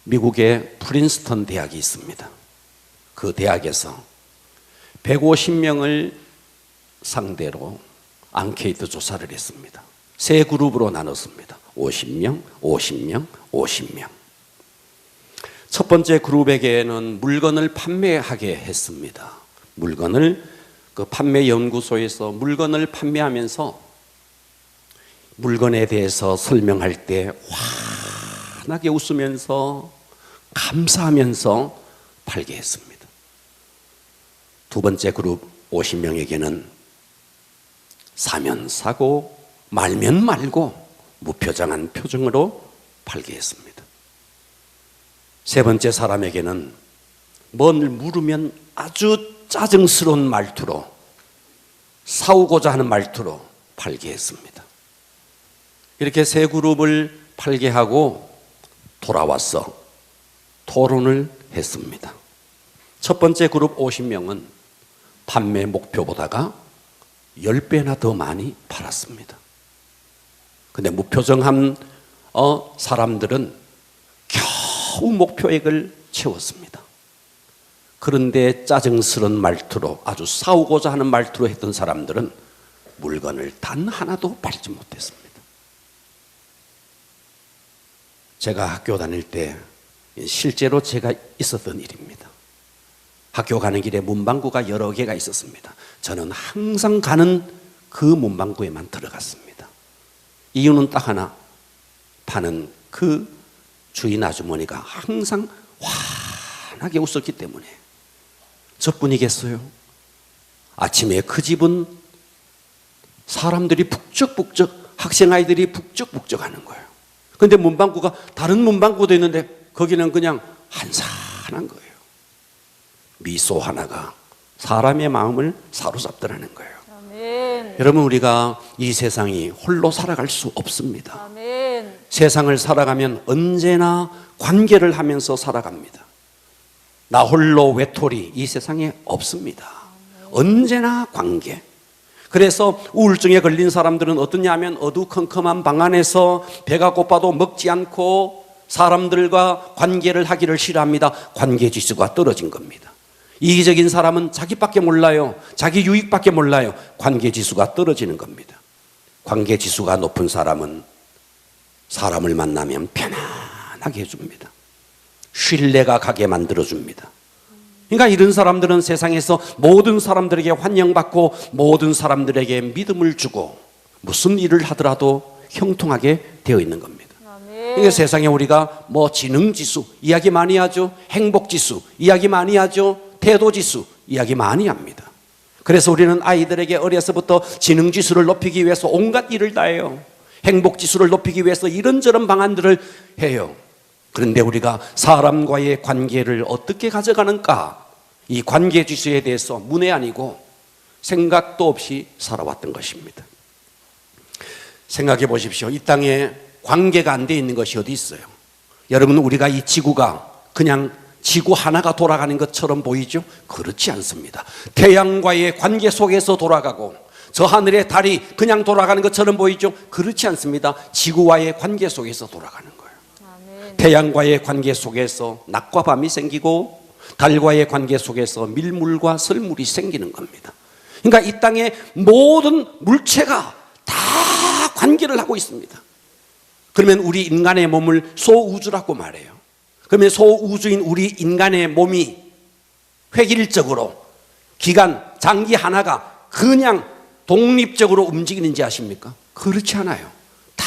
미국의 프린스턴 대학이 있습니다. 그 대학에서 150명을 상대로 앙케이트 조사를 했습니다. 세 그룹으로 나눴습니다. 50명, 50명, 50명. 첫 번째 그룹에게는 물건을 판매하게 했습니다. 그 판매 연구소에서 물건을 판매하면서 물건에 대해서 설명할 때 환하게 웃으면서 감사하면서 팔게 했습니다. 두 번째 그룹 50명에게는 사면 사고 말면 말고 무표정한 표정으로 팔게 했습니다. 세 번째 사람에게는 뭘 물으면 아주 짜증스러운 말투로 싸우고자 하는 말투로 팔게 했습니다. 이렇게 세 그룹을 팔게 하고 돌아와서 토론을 했습니다. 첫 번째 그룹 50명은 판매 목표보다가 10배나 더 많이 팔았습니다. 근데 무표정한 사람들은 겨우 목표액을 채웠습니다. 그런데 짜증스러운 말투로 아주 싸우고자 하는 말투로 했던 사람들은 물건을 단 하나도 팔지 못했습니다. 제가 학교 다닐 때 실제로 제가 있었던 일입니다. 학교 가는 길에 문방구가 여러 개가 있었습니다. 저는 항상 가는 그 문방구에만 들어갔습니다. 이유는 딱 하나, 파는 그 주인 아주머니가 항상 환하게 웃었기 때문에. 저뿐이겠어요? 아침에 그 집은 사람들이 북적북적, 학생 아이들이 북적북적 하는 거예요. 그런데 문방구가 다른 문방구도 있는데 거기는 그냥 한산한 거예요. 미소 하나가 사람의 마음을 사로잡더라는 거예요. 아멘. 여러분, 우리가 이 세상이 홀로 살아갈 수 없습니다. 아멘. 세상을 살아가면 언제나 관계를 하면서 살아갑니다. 나 홀로 외톨이 이 세상에 없습니다. 언제나 관계. 그래서 우울증에 걸린 사람들은 어떠냐 하면 어두컴컴한 방 안에서 배가 고파도 먹지 않고 사람들과 관계를 하기를 싫어합니다. 관계지수가 떨어진 겁니다. 이기적인 사람은 자기밖에 몰라요. 자기 유익밖에 몰라요. 관계지수가 떨어지는 겁니다. 관계지수가 높은 사람은 사람을 만나면 편안하게 해줍니다. 신뢰가 가게 만들어줍니다. 그러니까 이런 사람들은 세상에서 모든 사람들에게 환영받고 모든 사람들에게 믿음을 주고 무슨 일을 하더라도 형통하게 되어 있는 겁니다. 그러니까 세상에 우리가 지능지수 이야기 많이 하죠. 행복지수 이야기 많이 하죠. 태도지수 이야기 많이 합니다. 그래서 우리는 아이들에게 어려서부터 지능지수를 높이기 위해서 온갖 일을 다 해요. 행복지수를 높이기 위해서 이런저런 방안들을 해요. 그런데 우리가 사람과의 관계를 어떻게 가져가는가? 이 관계지수에 대해서 문외한이고 생각도 없이 살아왔던 것입니다. 생각해 보십시오. 이 땅에 관계가 안 돼 있는 것이 어디 있어요? 여러분, 우리가 이 지구가 그냥 지구 하나가 돌아가는 것처럼 보이죠? 그렇지 않습니다. 태양과의 관계 속에서 돌아가고 저 하늘의 달이 그냥 돌아가는 것처럼 보이죠? 그렇지 않습니다. 지구와의 관계 속에서 돌아가는 거예요. 아멘. 태양과의 관계 속에서 낮과 밤이 생기고 달과의 관계 속에서 밀물과 설물이 생기는 겁니다. 그러니까 이 땅의 모든 물체가 다 관계를 하고 있습니다. 그러면 우리 인간의 몸을 소우주라고 말해요. 그러면 소우주인 우리 인간의 몸이 획일적으로 기관, 장기 하나가 그냥 독립적으로 움직이는지 아십니까? 그렇지 않아요. 다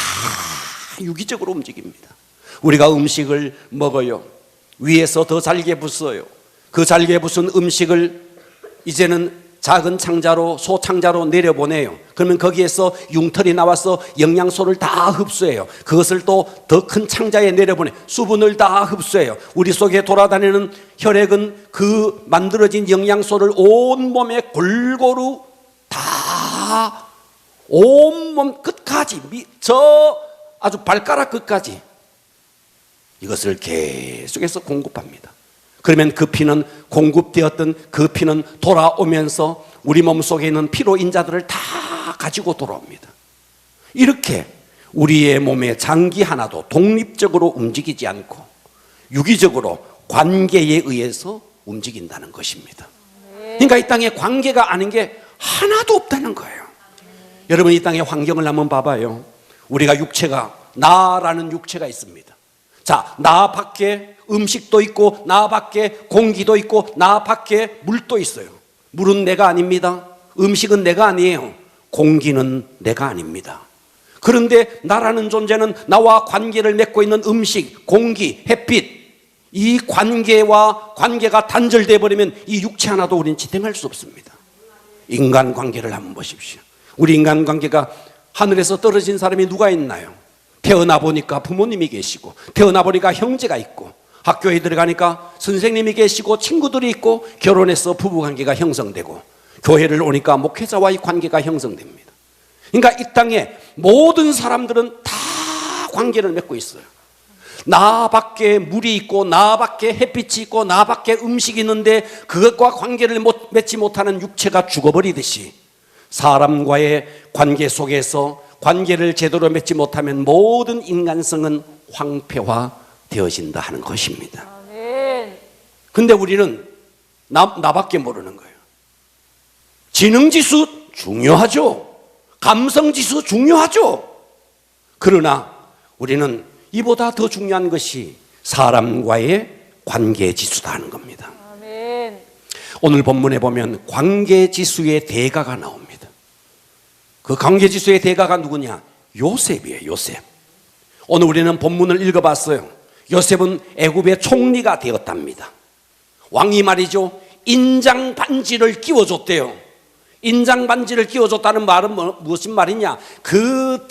유기적으로 움직입니다. 우리가 음식을 먹어요. 위에서 더 잘게 부어요. 그 잘게 부은 음식을 이제는 작은 창자로 소창자로 내려보내요. 그러면 거기에서 융털이 나와서 영양소를 다 흡수해요. 그것을 또 더 큰 창자에 내려보내 수분을 다 흡수해요. 우리 속에 돌아다니는 혈액은 그 만들어진 영양소를 온몸에 골고루 다 온몸 끝까지 아주 발가락 끝까지 이것을 계속해서 공급합니다. 그러면 그 피는 공급되었던 그 피는 돌아오면서 우리 몸속에 있는 피로인자들을 다 가지고 돌아옵니다. 이렇게 우리의 몸의 장기 하나도 독립적으로 움직이지 않고 유기적으로 관계에 의해서 움직인다는 것입니다. 그러니까 이 땅에 관계가 아닌 게 하나도 없다는 거예요. 여러분, 이 땅의 환경을 한번 봐봐요. 우리가 육체가, 나라는 육체가 있습니다. 자, 나 밖에 음식도 있고, 나 밖에 공기도 있고, 나 밖에 물도 있어요. 물은 내가 아닙니다. 음식은 내가 아니에요. 공기는 내가 아닙니다. 그런데 나라는 존재는 나와 관계를 맺고 있는 음식, 공기, 햇빛, 이 관계와 관계가 단절되어 버리면 이 육체 하나도 우리는 지탱할 수 없습니다. 인간관계를 한번 보십시오. 우리 인간관계가 하늘에서 떨어진 사람이 누가 있나요? 태어나 보니까 부모님이 계시고, 태어나 보니까 형제가 있고, 학교에 들어가니까 선생님이 계시고, 친구들이 있고, 결혼해서 부부관계가 형성되고, 교회를 오니까 목회자와의 관계가 형성됩니다. 그러니까 이 땅에 모든 사람들은 다 관계를 맺고 있어요. 나 밖에 물이 있고, 나 밖에 햇빛이 있고, 나 밖에 음식이 있는데 그것과 관계를 맺지 못하는 육체가 죽어버리듯이 사람과의 관계 속에서 관계를 제대로 맺지 못하면 모든 인간성은 황폐화되어진다 하는 것입니다. 근데 우리는 나밖에 모르는 거예요. 지능지수 중요하죠. 감성지수 중요하죠. 그러나 우리는 이보다 더 중요한 것이 사람과의 관계지수다 하는 겁니다. 아멘. 오늘 본문에 보면 관계지수의 대가가 나옵니다. 그 관계지수의 대가가 누구냐? 요셉이에요. 요셉. 오늘 우리는 본문을 읽어봤어요. 요셉은 애굽의 총리가 되었답니다. 왕이 말이죠, 인장 반지를 끼워줬대요. 인장 반지를 끼워줬다는 말은 무슨 말이냐? 그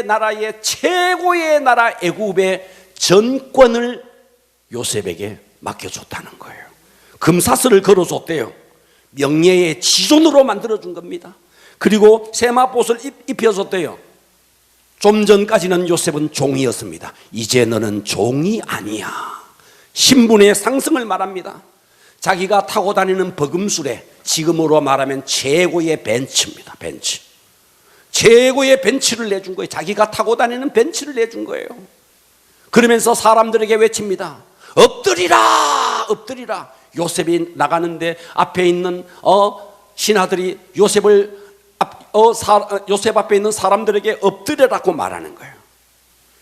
대나라의 최고의 나라 애굽의 전권을 요셉에게 맡겨줬다는 거예요. 금사슬을 걸어줬대요. 명예의 지존으로 만들어준 겁니다. 그리고 세마포옷을 입혀줬대요. 좀 전까지는 요셉은 종이었습니다. 이제 너는 종이 아니야. 신분의 상승을 말합니다. 자기가 타고 다니는 버금술에 지금으로 말하면 최고의 벤츠입니다. 벤츠. 최고의 벤츠를 내준 거예요. 자기가 타고 다니는 벤츠를 내준 거예요. 그러면서 사람들에게 외칩니다. 엎드리라, 엎드리라. 요셉이 나가는데 앞에 있는 신하들이 요셉 앞에 있는 사람들에게 엎드리라고 말하는 거예요.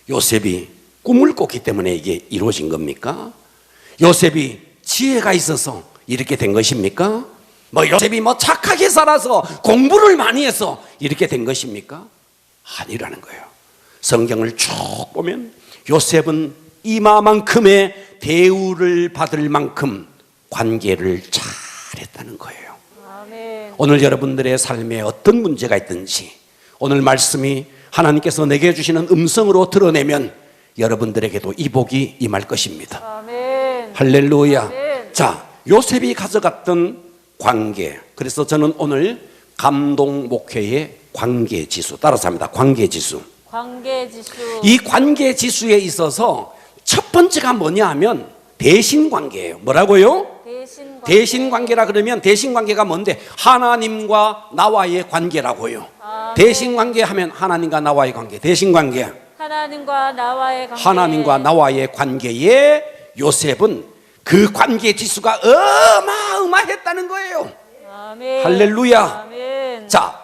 요셉이 꿈을 꿨기 때문에 이게 이루어진 겁니까? 요셉이 지혜가 있어서 이렇게 된 것입니까? 요셉이 착하게 살아서 공부를 많이 해서 이렇게 된 것입니까? 아니라는 거예요. 성경을 쭉 보면 요셉은 이마만큼의 대우를 받을 만큼 관계를 잘했다는 거예요. 아멘. 오늘 여러분들의 삶에 어떤 문제가 있든지 오늘 말씀이 하나님께서 내게 주시는 음성으로 드러내면 여러분들에게도 이 복이 임할 것입니다. 아멘. 할렐루야. 아멘. 자, 요셉이 가져갔던 관계. 그래서 저는 오늘 감동 목회의 관계 지수, 따라서 합니다. 관계 지수. 관계 지수. 이 관계 지수에 있어서 첫 번째가 뭐냐 하면 대신 관계예요. 뭐라고요? 대신 관계라 그러면 대신 관계가 뭔데? 하나님과 나와의 관계라고요. 대신 관계 하면 하나님과 나와의 관계. 대신 관계. 하나님과 나와의 관계. 하나님과 나와의 관계에 요셉은 그 관계 지수가 어마어마했다는 거예요. 아멘. 할렐루야. 아멘. 자,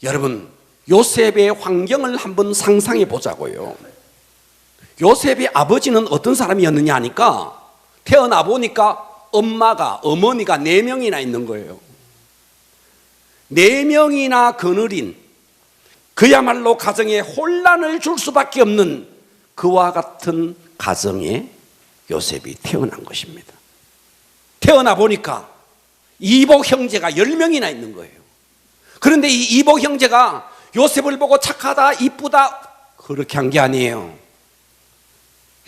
여러분, 요셉의 환경을 한번 상상해 보자고요. 요셉의 아버지는 어떤 사람이었느냐 하니까 태어나 보니까 어머니가 4명이나 있는 거예요. 4명이나 거느린, 그야말로 가정에 혼란을 줄 수밖에 없는 그와 같은 가정에 요셉이 태어난 것입니다. 태어나 보니까 이복 형제가 10명이나 있는 거예요. 그런데 이 이복 형제가 요셉을 보고 착하다, 이쁘다 그렇게 한 게 아니에요.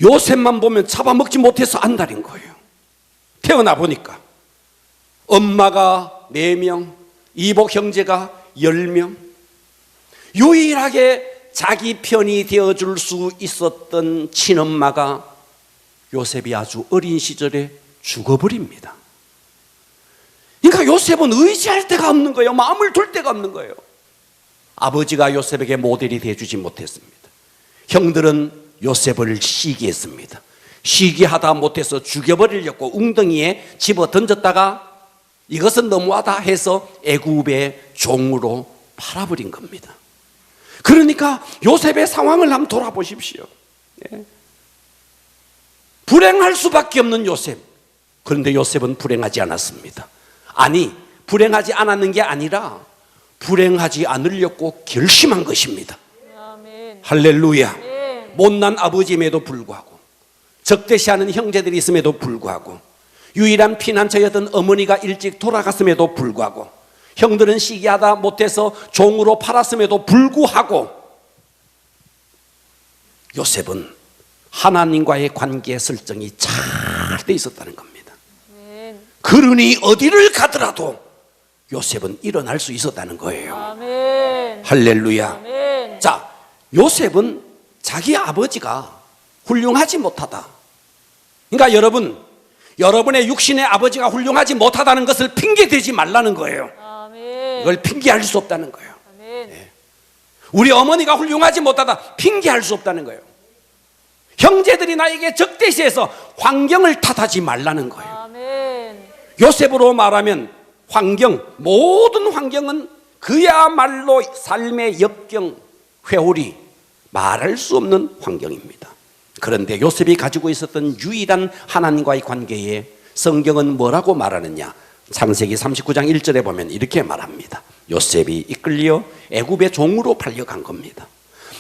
요셉만 보면 잡아먹지 못해서 안달인 거예요. 태어나 보니까 엄마가 4명, 이복 형제가 10명. 유일하게 자기 편이 되어줄 수 있었던 친엄마가 요셉이 아주 어린 시절에 죽어버립니다. 그러니까 요셉은 의지할 데가 없는 거예요. 마음을 둘 데가 없는 거예요. 아버지가 요셉에게 모델이 되어주지 못했습니다. 형들은 요셉을 시기했습니다. 시기하다 못해서 죽여버리려고 웅덩이에 집어 던졌다가 이것은 너무하다 해서 애굽의 종으로 팔아버린 겁니다. 그러니까 요셉의 상황을 한번 돌아보십시오. 예. 불행할 수밖에 없는 요셉. 그런데 요셉은 불행하지 않았습니다. 아니, 불행하지 않았는 게 아니라 불행하지 않으려고 결심한 것입니다. 아멘. 할렐루야. 아멘. 못난 아버지임에도 불구하고, 적대시하는 형제들이 있음에도 불구하고, 유일한 피난처였던 어머니가 일찍 돌아갔음에도 불구하고, 형들은 시기하다 못해서 종으로 팔았음에도 불구하고, 요셉은 하나님과의 관계 설정이 잘 돼 있었다는 겁니다. 아멘. 그러니 어디를 가더라도 요셉은 일어날 수 있었다는 거예요. 아멘. 할렐루야. 아멘. 자, 요셉은 자기 아버지가 훌륭하지 못하다. 그러니까 여러분의 육신의 아버지가 훌륭하지 못하다는 것을 핑계대지 말라는 거예요. 아멘. 이걸 핑계할 수 없다는 거예요. 아멘. 우리 어머니가 훌륭하지 못하다 핑계할 수 없다는 거예요. 형제들이 나에게 적대시해서 환경을 탓하지 말라는 거예요. 아멘. 요셉으로 말하면 모든 환경은 그야말로 삶의 역경, 회오리, 말할 수 없는 환경입니다. 그런데 요셉이 가지고 있었던 유일한 하나님과의 관계에 성경은 뭐라고 말하느냐? 창세기 39장 1절에 보면 이렇게 말합니다. 요셉이 이끌려 애굽의 종으로 팔려간 겁니다.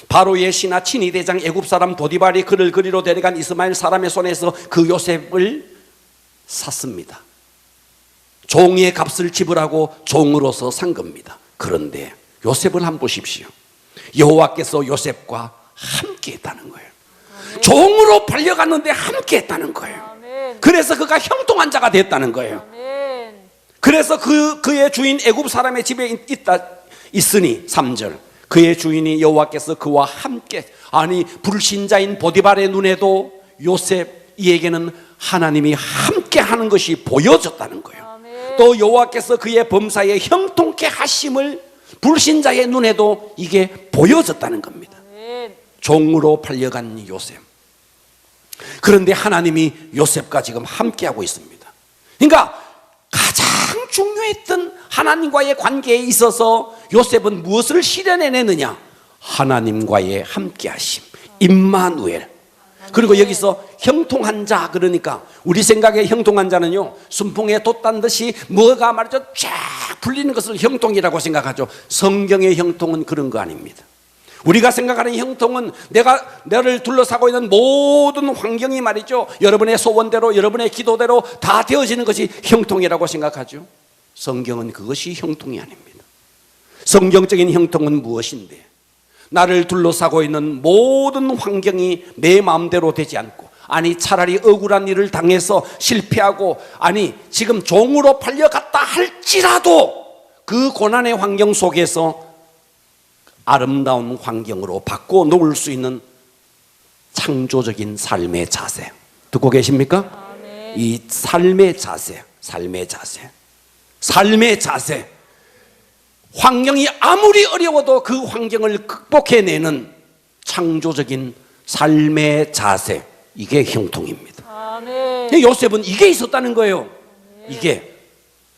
바로의 신하 친위 대장 애굽 사람 보디발이 그를 그리로 데려간 이스마엘 사람의 손에서 그 요셉을 샀습니다. 종의 값을 지불하고 종으로서 산 겁니다. 그런데 요셉을 한번 보십시오. 여호와께서 요셉과 함께 했다는 거예요. 아멘. 종으로 팔려갔는데 함께 했다는 거예요. 아멘. 그래서 그가 형통한 자가 됐다는 거예요. 아멘. 그래서 그의 주인 애굽 사람의 집에 있으니 3절 그의 주인이 여호와께서 그와 함께, 아니 불신자인 보디발의 눈에도 요셉 이에게는 하나님이 함께 하는 것이 보여졌다는 거예요. 아멘. 또 여호와께서 그의 범사에 형통케 하심을 불신자의 눈에도 이게 보여졌다는 겁니다. 아멘. 종으로 팔려간 요셉. 그런데 하나님이 요셉과 지금 함께하고 있습니다. 그러니까 가장 중요했던 하나님과의 관계에 있어서 요셉은 무엇을 실현해내느냐? 하나님과의 함께하심, 임마누엘. 그리고 여기서 형통한 자, 그러니까 우리 생각에 형통한 자는요, 순풍에 돛단 듯이 뭐가 말이죠 쫙 풀리는 것을 형통이라고 생각하죠. 성경의 형통은 그런 거 아닙니다. 우리가 생각하는 형통은 너를 둘러싸고 있는 모든 환경이 말이죠, 여러분의 소원대로 여러분의 기도대로 다 되어지는 것이 형통이라고 생각하죠. 성경은 그것이 형통이 아닙니다. 성경적인 형통은 무엇인데, 나를 둘러싸고 있는 모든 환경이 내 마음대로 되지 않고, 아니 차라리 억울한 일을 당해서 실패하고, 아니 지금 종으로 팔려갔다 할지라도 그 고난의 환경 속에서 아름다운 환경으로 바꿔 놓을 수 있는 창조적인 삶의 자세, 듣고 계십니까? 아멘. 이 삶의 자세, 환경이 아무리 어려워도 그 환경을 극복해내는 창조적인 삶의 자세, 이게 형통입니다. 아멘. 요셉은 이게 있었다는 거예요. 이게.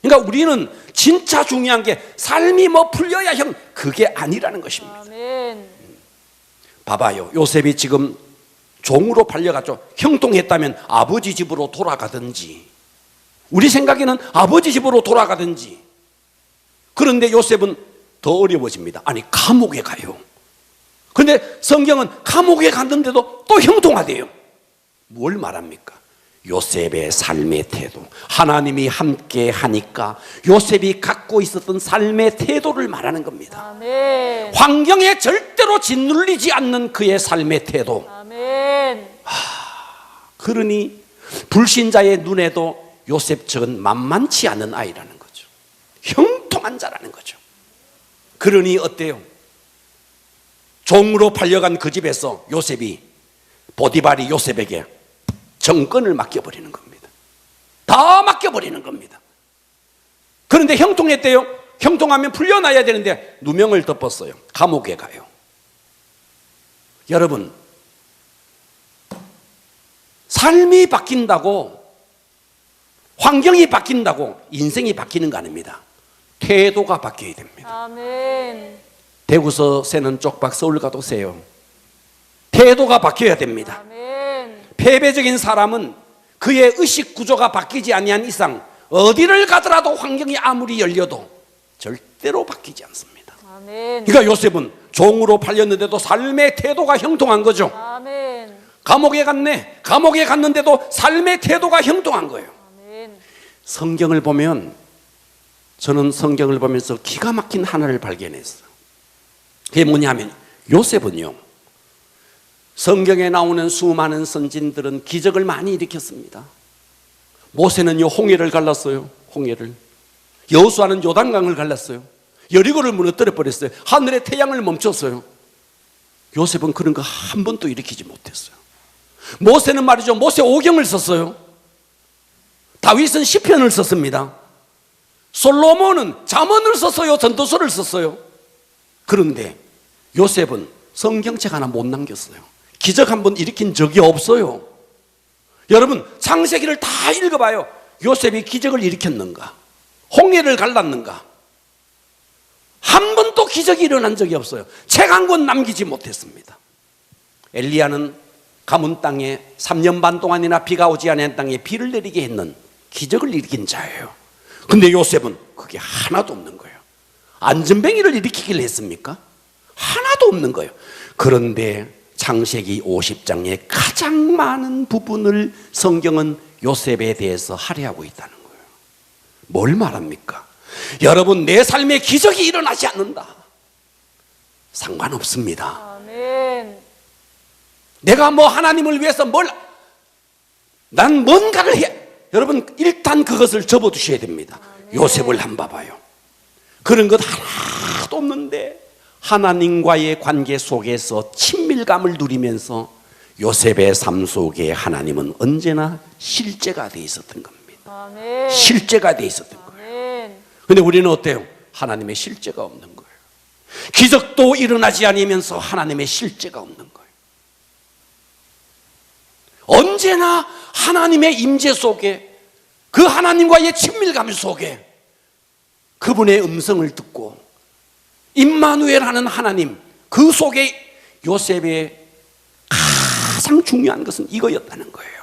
그러니까 우리는 진짜 중요한 게 삶이 뭐 풀려야 그게 아니라는 것입니다. 아멘. 봐봐요. 요셉이 지금 종으로 팔려갔죠. 형통했다면 아버지 집으로 돌아가든지, 우리 생각에는 아버지 집으로 돌아가든지. 그런데 요셉은 더 어려워집니다. 아니 감옥에 가요. 그런데 성경은 감옥에 갔는데도 또 형통하대요. 뭘 말합니까? 요셉의 삶의 태도, 하나님이 함께 하니까 요셉이 갖고 있었던 삶의 태도를 말하는 겁니다. 아멘. 환경에 절대로 짓눌리지 않는 그의 삶의 태도. 아멘. 그러니 불신자의 눈에도 요셉처럼 만만치 않은 아이라는 거죠. 형통한 자라는 거죠. 그러니 어때요? 종으로 팔려간 그 집에서 보디발이 요셉에게 정권을 맡겨버리는 겁니다. 다 맡겨버리는 겁니다. 그런데 형통했대요. 형통하면 풀려나야 되는데 누명을 덮었어요. 감옥에 가요. 여러분, 삶이 바뀐다고, 환경이 바뀐다고 인생이 바뀌는 거 아닙니다. 태도가 바뀌어야 됩니다. 아멘. 대구서 새는 쪽박 서울 가도 새요. 태도가 바뀌어야 됩니다. 아멘. 패배적인 사람은 그의 의식 구조가 바뀌지 아니한 이상 어디를 가더라도 환경이 아무리 열려도 절대로 바뀌지 않습니다. 아멘. 그러니까 요셉은 종으로 팔렸는데도 삶의 태도가 형통한 거죠. 아멘. 감옥에 갔네. 감옥에 갔는데도 삶의 태도가 형통한 거예요. 아멘. 성경을 보면, 저는 성경을 보면서 기가 막힌 하나를 발견했어요. 그게 뭐냐면 요셉은요, 성경에 나오는 수많은 선진들은 기적을 많이 일으켰습니다. 모세는요 홍해를 갈랐어요. 홍해를. 여호수아는 요단강을 갈랐어요. 여리고를 무너뜨려 버렸어요. 하늘의 태양을 멈췄어요. 요셉은 그런 거 한 번도 일으키지 못했어요. 모세는 말이죠, 모세 오경을 썼어요. 다윗은 시편을 썼습니다. 솔로몬은 잠언을 썼어요. 전도서를 썼어요. 그런데 요셉은 성경책 하나 못 남겼어요. 기적 한 번 일으킨 적이 없어요. 여러분, 창세기를 다 읽어봐요. 요셉이 기적을 일으켰는가? 홍해를 갈랐는가? 한 번도 기적이 일어난 적이 없어요. 책 한 권 남기지 못했습니다. 엘리야는 가문 땅에 3년 반 동안이나 비가 오지 않은 땅에 비를 내리게 했는 기적을 일으킨 자예요. 근데 요셉은 그게 하나도 없는 거예요. 안전뱅이를 일으키길 했습니까? 하나도 없는 거예요. 그런데 창세기 50장에 가장 많은 부분을 성경은 요셉에 대해서 할애하고 있다는 거예요. 뭘 말합니까? 여러분, 내 삶에 기적이 일어나지 않는다, 상관없습니다. 아멘. 내가 뭐 하나님을 위해서 난 뭔가를 해. 여러분, 일단 그것을 접어두셔야 됩니다. 요셉을 한번 봐봐요. 그런 것 하나도 없는데 하나님과의 관계 속에서 친밀감을 누리면서 요셉의 삶 속에 하나님은 언제나 실제가 돼 있었던 겁니다. 아멘. 실제가 돼 있었던 거예요. 아멘. 근데 우리는 어때요? 하나님의 실제가 없는 거예요. 기적도 일어나지 않으면서 하나님의 실제가 없는 거예요. 언제나 하나님의 임재 속에, 그 하나님과의 친밀감 속에 그분의 음성을 듣고 임마누엘 하는 하나님, 그 속에 요셉의 가장 중요한 것은 이거였다는 거예요.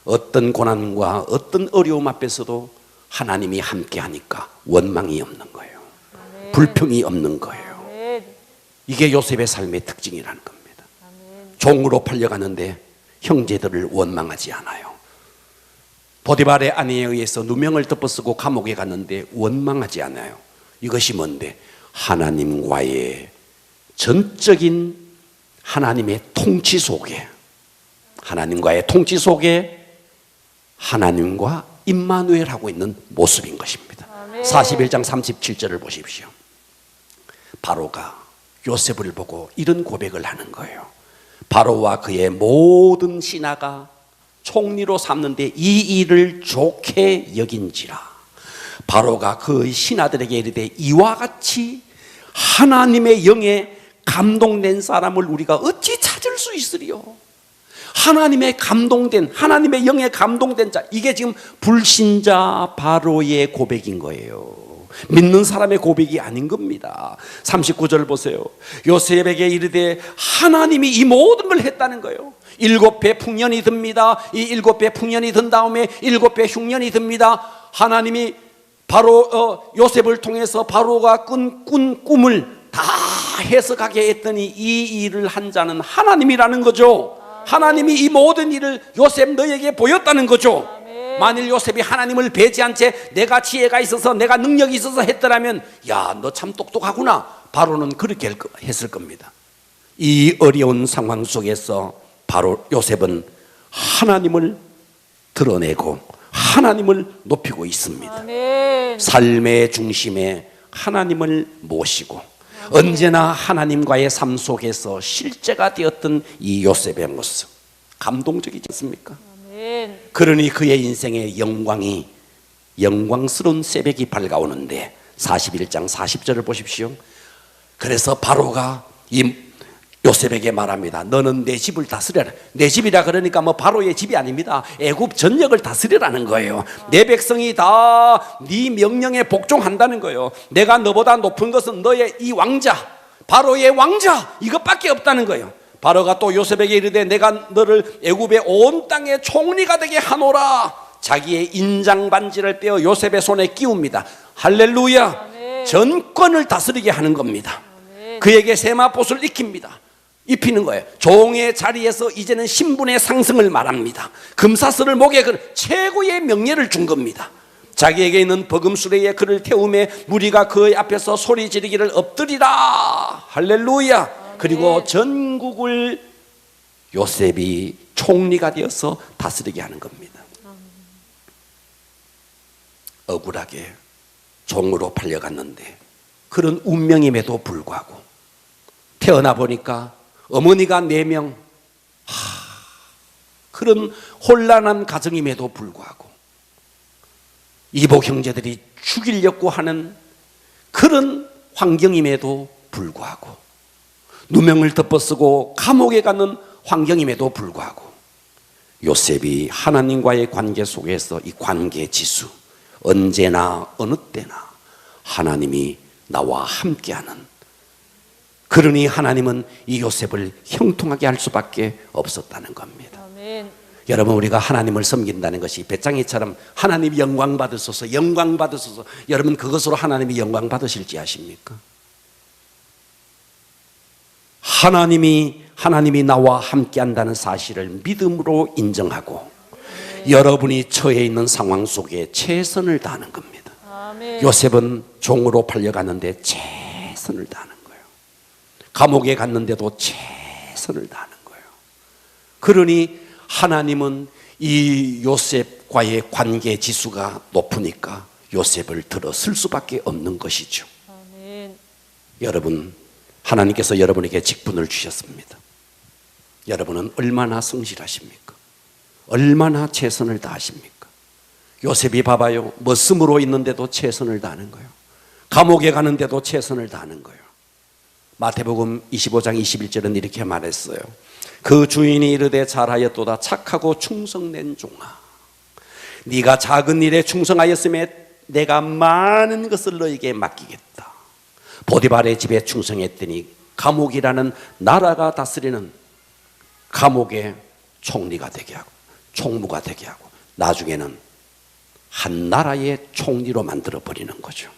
어떤 고난과 어떤 어려움 앞에서도 하나님이 함께 하니까 원망이 없는 거예요. 아멘. 불평이 없는 거예요. 아멘. 이게 요셉의 삶의 특징이라는 겁니다. 아멘. 종으로 팔려가는데 형제들을 원망하지 않아요. 보디발의 아내에 의해서 누명을 덮어쓰고 감옥에 갔는데 원망하지 않아요. 이것이 뭔데? 하나님과의 전적인 하나님의 통치 속에, 하나님과의 통치 속에 하나님과 임마누엘 하고 있는 모습인 것입니다. 아멘. 41장 37절을 보십시오. 바로가 요셉을 보고 이런 고백을 하는 거예요. 바로와 그의 모든 신하가 총리로 삼는데 이 일을 좋게 여긴지라. 바로가 그 신하들에게 이르되 이와 같이 하나님의 영에 감동된 사람을 우리가 어찌 찾을 수 있으리요? 하나님의 감동된, 하나님의 영에 감동된 자, 이게 지금 불신자 바로의 고백인 거예요. 믿는 사람의 고백이 아닌 겁니다. 39절 보세요. 요셉에게 이르되 하나님이 이 모든 걸 했다는 거예요. 7배 풍년이 듭니다. 이 7배 풍년이 든 다음에 7배 흉년이 듭니다. 하나님이 바로 요셉을 통해서 바로가 꾼 꿈을 다 해석하게 했더니 이 일을 한 자는 하나님이라는 거죠. 하나님이 이 모든 일을 요셉 너에게 보였다는 거죠. 만일 요셉이 하나님을 배제한 채 내가 지혜가 있어서 내가 능력이 있어서 했더라면 야, 너 참 똑똑하구나, 바로는 그렇게 했을 겁니다. 이 어려운 상황 속에서 바로 요셉은 하나님을 드러내고 하나님을 높이고 있습니다. 아멘. 삶의 중심에 하나님을 모시고 언제나 하나님과의 삶 속에서 실제가 되었던 이 요셉의 모습, 감동적이지 않습니까? 아멘. 그러니 그의 인생의 영광스러운 새벽이 밝아오는데 41장 40절을 보십시오. 그래서 바로가 이 요셉에게 말합니다. 너는 내 집을 다스려라. 내 집이라 그러니까 뭐 바로의 집이 아닙니다. 애굽 전역을 다스리라는 거예요. 내 백성이 다 네 명령에 복종한다는 거예요. 내가 너보다 높은 것은 너의 이 왕자, 바로의 왕자, 이것밖에 없다는 거예요. 바로가 또 요셉에게 이르되 내가 너를 애굽의 온 땅의 총리가 되게 하노라. 자기의 인장 반지를 빼어 요셉의 손에 끼웁니다. 할렐루야. 아멘. 전권을 다스리게 하는 겁니다. 아멘. 그에게 세마포스를 입히는 거예요. 종의 자리에서 이제는 신분의 상승을 말합니다. 금사슬을 목에 건 최고의 명예를 준 겁니다. 자기에게 있는 버금수레에 그를 태우매 무리가 그의 앞에서 소리 지르기를 엎드리라. 할렐루야. 그리고 전국을 요셉이 총리가 되어서 다스리게 하는 겁니다. 억울하게 종으로 팔려갔는데 그런 운명임에도 불구하고 태어나 보니까 어머니가 4명, 그런 혼란한 가정임에도 불구하고 이복 형제들이 죽이려고 하는 그런 환경임에도 불구하고 누명을 덮어쓰고 감옥에 가는 환경임에도 불구하고 요셉이 하나님과의 관계 속에서 이 관계 지수, 언제나 어느 때나 하나님이 나와 함께하는, 그러니 하나님은 이 요셉을 형통하게 할 수밖에 없었다는 겁니다. 아멘. 여러분, 우리가 하나님을 섬긴다는 것이 배짱이처럼 하나님 영광 받으소서, 영광 받으소서, 여러분 그것으로 하나님이 영광 받으실지 아십니까? 하나님이 나와 함께한다는 사실을 믿음으로 인정하고 여러분이 처해 있는 상황 속에 최선을 다하는 겁니다. 아멘. 요셉은 종으로 팔려갔는데 최선을 다하는 거예요. 감옥에 갔는데도 최선을 다하는 거예요. 그러니 하나님은 이 요셉과의 관계 지수가 높으니까 요셉을 들어 쓸 수밖에 없는 것이죠. 아멘. 여러분, 하나님께서 여러분에게 직분을 주셨습니다. 여러분은 얼마나 성실하십니까? 얼마나 최선을 다하십니까? 요셉이 봐봐요. 머슴으로 있는데도 최선을 다하는 거예요. 감옥에 가는데도 최선을 다하는 거예요. 마태복음 25장 21절은 이렇게 말했어요. 그 주인이 이르되 잘하였도다 착하고 충성된 종아, 네가 작은 일에 충성하였음에 내가 많은 것을 너에게 맡기겠다. 보디발의 집에 충성했더니 감옥이라는 나라가 다스리는 감옥의 총리가 되게 하고 총무가 되게 하고 나중에는 한 나라의 총리로 만들어 버리는 거죠.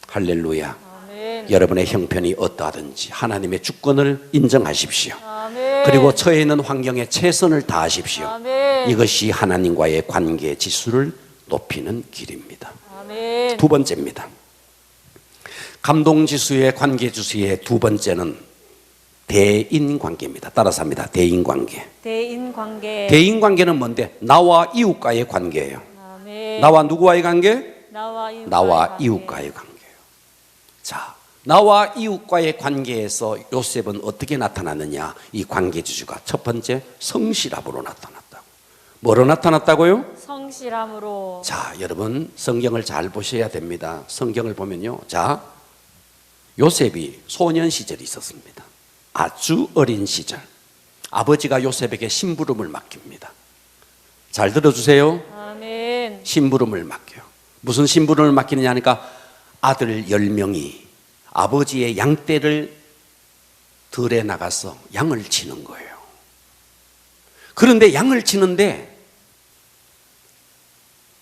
할렐루야. 아멘. 여러분의 형편이 어떠하든지 하나님의 주권을 인정하십시오. 아멘. 그리고 처해 있는 환경에 최선을 다하십시오. 아멘. 이것이 하나님과의 관계 지수를 높이는 길입니다. 아멘. 두 번째입니다. 감동 지수의 관계 지수의 두 번째는 대인 관계입니다. 따라서 합니다. 대인 관계. 대인 관계. 대인 관계는 뭔데? 나와 이웃과의 관계예요. 아멘. 나와 누구와의 관계? 나와 이웃과의 나와 관계. 이웃과의 관계예요. 자, 나와 이웃과의 관계에서 요셉은 어떻게 나타났느냐? 이 관계 지수가 첫 번째 성실함으로 나타났다고. 뭐로 나타났다고요? 성실함으로. 자, 여러분 성경을 잘 보셔야 됩니다. 성경을 보면요. 자, 요셉이 소년 시절이 있었습니다. 아주 어린 시절. 아버지가 요셉에게 심부름을 맡깁니다. 잘 들어주세요. 아멘. 심부름을 맡겨요. 무슨 심부름을 맡기느냐 하니까 아들 10명이 아버지의 양떼를 들에 나가서 양을 치는 거예요. 그런데 양을 치는데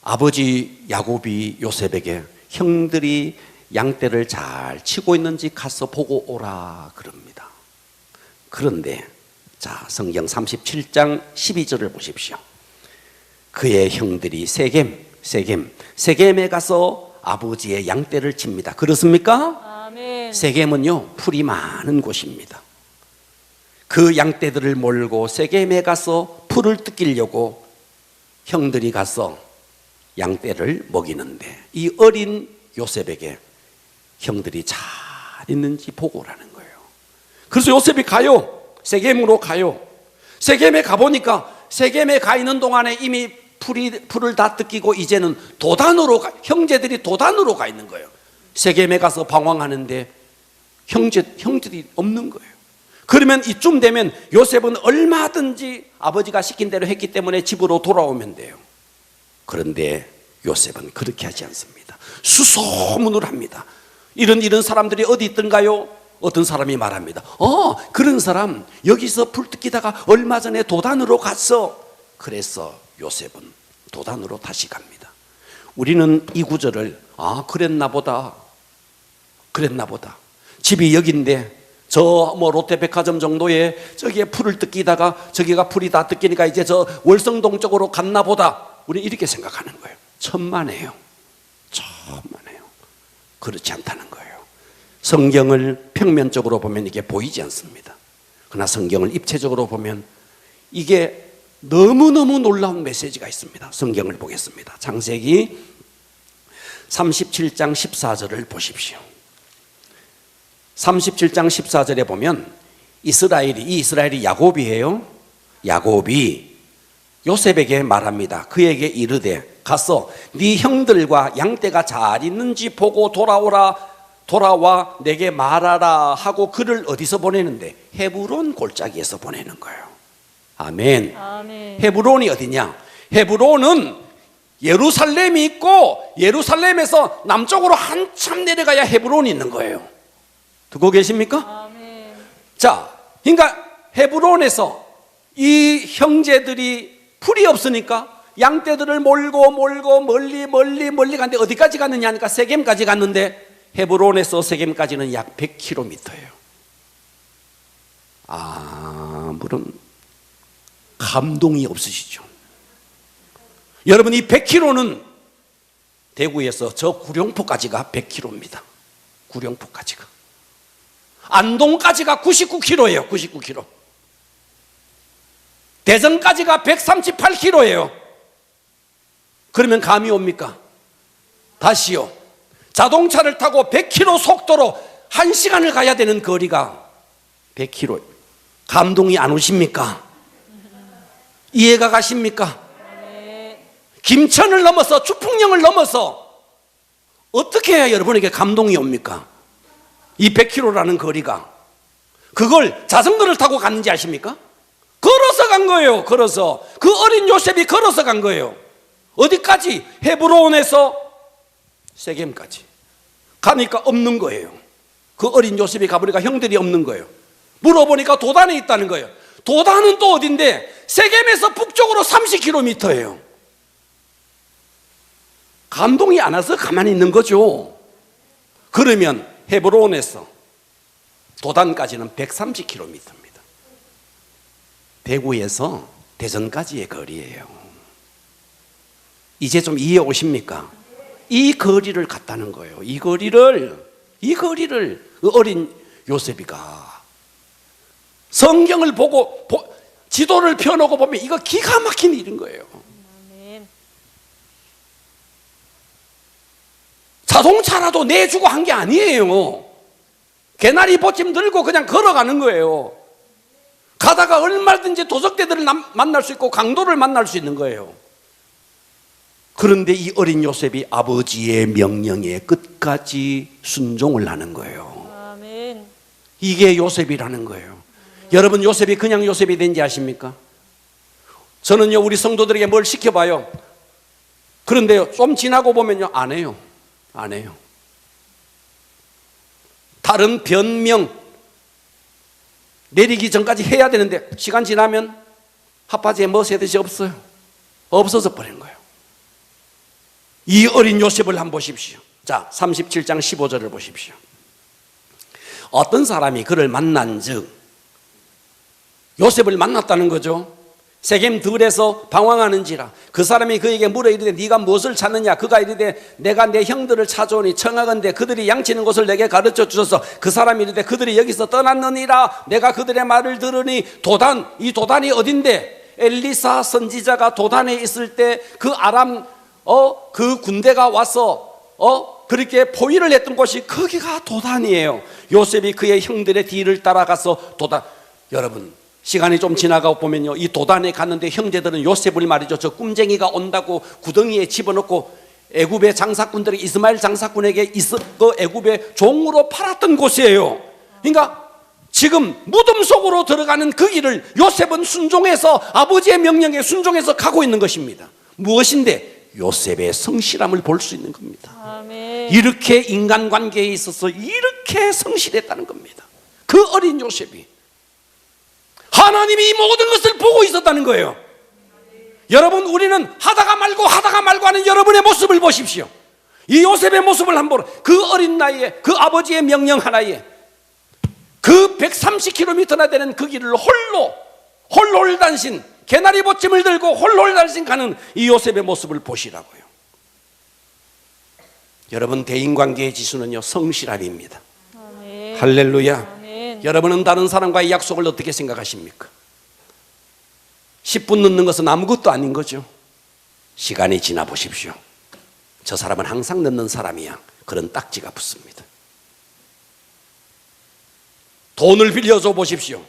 아버지 야곱이 요셉에게 형들이 양떼를 잘 치고 있는지 가서 보고 오라 그럽니다. 그런데 자, 성경 37장 12절을 보십시오. 그의 형들이 세겜에 가서 아버지의 양떼를 칩니다. 그렇습니까? 아멘. 세겜은요 풀이 많은 곳입니다. 그 양떼들을 몰고 세겜에 가서 풀을 뜯기려고 형들이 가서 양떼를 먹이는데 이 어린 요셉에게 형들이 잘 있는지 보고 오라는 거예요. 그래서 요셉이 가요. 세겜으로 가요. 세겜에 가보니까 세겜에 가 있는 동안에 이미 풀을 다 뜯기고 이제는 형제들이 도단으로 가 있는 거예요. 세겜에 가서 방황하는데 형제들이 없는 거예요. 그러면 이쯤 되면 요셉은 얼마든지 아버지가 시킨 대로 했기 때문에 집으로 돌아오면 돼요. 그런데 요셉은 그렇게 하지 않습니다. 수소문을 합니다. 이런 사람들이 어디 있던가요? 어떤 사람이 말합니다. 그런 사람 여기서 불 뜯기다가 얼마 전에 도단으로 갔어. 그래서 요셉은 도단으로 다시 갑니다. 우리는 이 구절을 그랬나 보다. 집이 여긴데 저 롯데백화점 정도에 저기에 풀을 뜯기다가 저기가 풀이 다 뜯기니까 이제 저 월성동 쪽으로 갔나 보다. 우리 이렇게 생각하는 거예요. 천만에요. 그렇지 않다는 거예요. 성경을 평면적으로 보면 이게 보이지 않습니다. 그러나 성경을 입체적으로 보면 이게 너무너무 놀라운 메시지가 있습니다. 성경을 보겠습니다. 창세기 37장 14절을 보십시오. 37장 14절에 보면 이 이스라엘이 야곱이에요. 야곱이 요셉에게 말합니다. 그에게 이르되 가서 네 형들과 양떼가 잘 있는지 보고 돌아와 내게 말하라 하고 그를 어디서 보내는데 헤브론 골짜기에서 보내는 거예요. 아멘. 헤브론이 어디냐? 헤브론은 예루살렘이 있고 예루살렘에서 남쪽으로 한참 내려가야 헤브론이 있는 거예요. 듣고 계십니까? 자, 그러니까 헤브론에서 이 형제들이 풀이 없으니까 양떼들을 몰고 멀리 갔는데 어디까지 갔느냐 하니까 세겜까지 갔는데 헤브론에서 세겜까지는 약 100km예요. 아무런 감동이 없으시죠? 여러분, 이 100km는 대구에서 저 구룡포까지가 100km입니다. 구룡포까지가. 안동까지가 99km예요. 99km. 대전까지가 138km예요. 그러면 감이 옵니까? 다시요. 자동차를 타고 100km 속도로 1시간을 가야 되는 거리가 100km. 감동이 안 오십니까? 이해가 가십니까? 김천을 넘어서 주풍령을 넘어서 어떻게 해야 여러분에게 감동이 옵니까? 이 100km라는 거리가. 그걸 자전거를 타고 갔는지 아십니까? 걸어서 간 거예요. 걸어서. 그 어린 요셉이 걸어서 간 거예요. 어디까지? 헤브론에서 세겜까지 가니까 없는 거예요. 그 어린 요셉이 가보니까 형들이 없는 거예요. 물어보니까 도단에 있다는 거예요. 도단은 또 어딘데? 세겜에서 북쪽으로 30km예요. 감동이 안 와서 가만히 있는 거죠. 그러면 헤브론에서 도단까지는 130km입니다. 대구에서 대전까지의 거리예요. 이제 좀 이해 오십니까? 이 거리를 갔다는 거예요. 이 거리를 어린 요셉이가 성경을 보고 지도를 펴놓고 보면 이거 기가 막힌 일인 거예요. 자동차라도 내주고 한 게 아니에요. 개나리 보침 들고 그냥 걸어가는 거예요. 가다가 얼마든지 도적대들을 만날 수 있고 강도를 만날 수 있는 거예요. 그런데 이 어린 요셉이 아버지의 명령에 끝까지 순종을 하는 거예요. 아멘. 이게 요셉이라는 거예요. 여러분, 요셉이 그냥 요셉이 된지 아십니까? 저는요, 우리 성도들에게 뭘 시켜봐요. 그런데요, 좀 지나고 보면요, 안 해요. 다른 변명 내리기 전까지 해야 되는데 시간 지나면 핫바지에 머스헤드이 없어져 버린 거예요. 이 어린 요셉을 한번 보십시오. 자, 37장 15절을 보십시오. 어떤 사람이 그를 만난즉, 요셉을 만났다는 거죠. 세겜 들에서 방황하는지라. 그 사람이 그에게 물어 이르되 네가 무엇을 찾느냐? 그가 이르되 내가 내 형들을 찾아오니 청하건대 그들이 양치는 곳을 내게 가르쳐 주소서. 그 사람이 이르되 그들이 여기서 떠났느니라. 내가 그들의 말을 들으니 이 도단이 어딘데? 엘리사 선지자가 도단에 있을 때 그 아람 그 군대가 와서 그렇게 포위를 했던 곳이 거기가 도단이에요. 요셉이 그의 형들의 뒤를 따라가서 도단. 여러분, 시간이 좀 지나가고 보면요, 이 도단에 갔는데 형제들은 요셉을 말이죠, 저 꿈쟁이가 온다고 구덩이에 집어넣고 애굽의 장사꾼들이 이스마엘 장사꾼에게 그 애굽의 종으로 팔았던 곳이에요. 그러니까 지금 무덤 속으로 들어가는 그 길을 요셉은 순종해서 아버지의 명령에 순종해서 가고 있는 것입니다. 무엇인데? 요셉의 성실함을 볼 수 있는 겁니다. 아멘. 이렇게 인간관계에 있어서 이렇게 성실했다는 겁니다. 그 어린 요셉이 하나님이 이 모든 것을 보고 있었다는 거예요. 여러분, 우리는 하다가 말고 하는 여러분의 모습을 보십시오. 이 요셉의 모습을 한번, 그 어린 나이에 그 아버지의 명령 하나에 그 130km나 되는 그 길을 홀홀단신, 개나리 보침을 들고 홀홀단신 가는 이 요셉의 모습을 보시라고요. 여러분, 대인관계의 지수는요, 성실함입니다. 아멘. 할렐루야. 아멘. 여러분은 다른 사람과의 약속을 어떻게 생각하십니까? 10분 늦는 것은 아무것도 아닌 거죠. 시간이 지나 보십시오. 저 사람은 항상 늦는 사람이야. 그런 딱지가 붙습니다. 돈을 빌려줘 보십시오.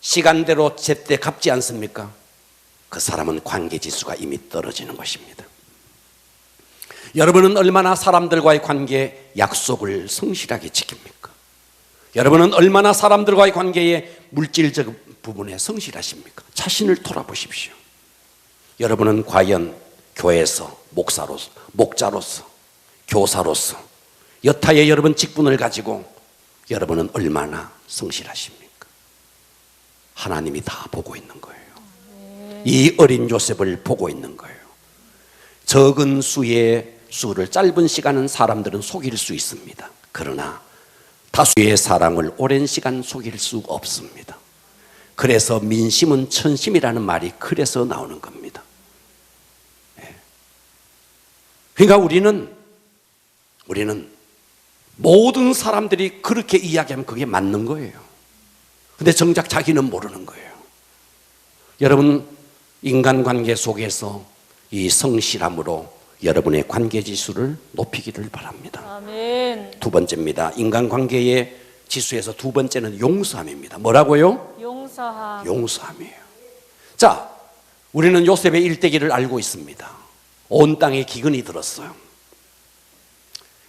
시간대로 제때 갚지 않습니까? 그 사람은 관계지수가 이미 떨어지는 것입니다. 여러분은 얼마나 사람들과의 관계 약속을 성실하게 지킵니까? 여러분은 얼마나 사람들과의 관계에 물질적 부분에 성실하십니까? 자신을 돌아보십시오. 여러분은 과연 교회에서 목자로서 교사로서 여타의 여러분 직분을 가지고 여러분은 얼마나 성실하십니까? 하나님이 다 보고 있는 거예요. 이 어린 요셉을 보고 있는 거예요. 적은 수를 짧은 시간은 사람들은 속일 수 있습니다. 그러나 다수의 사람을 오랜 시간 속일 수 없습니다. 그래서 민심은 천심이라는 말이 그래서 나오는 겁니다. 그러니까 우리는 모든 사람들이 그렇게 이야기하면 그게 맞는 거예요. 근데 정작 자기는 모르는 거예요. 여러분, 인간관계 속에서 이 성실함으로 여러분의 관계지수를 높이기를 바랍니다. 아멘. 두 번째입니다. 인간관계의 지수에서 두 번째는 용서함입니다. 뭐라고요? 용서함. 용서함이에요. 자, 우리는 요셉의 일대기를 알고 있습니다. 온 땅에 기근이 들었어요.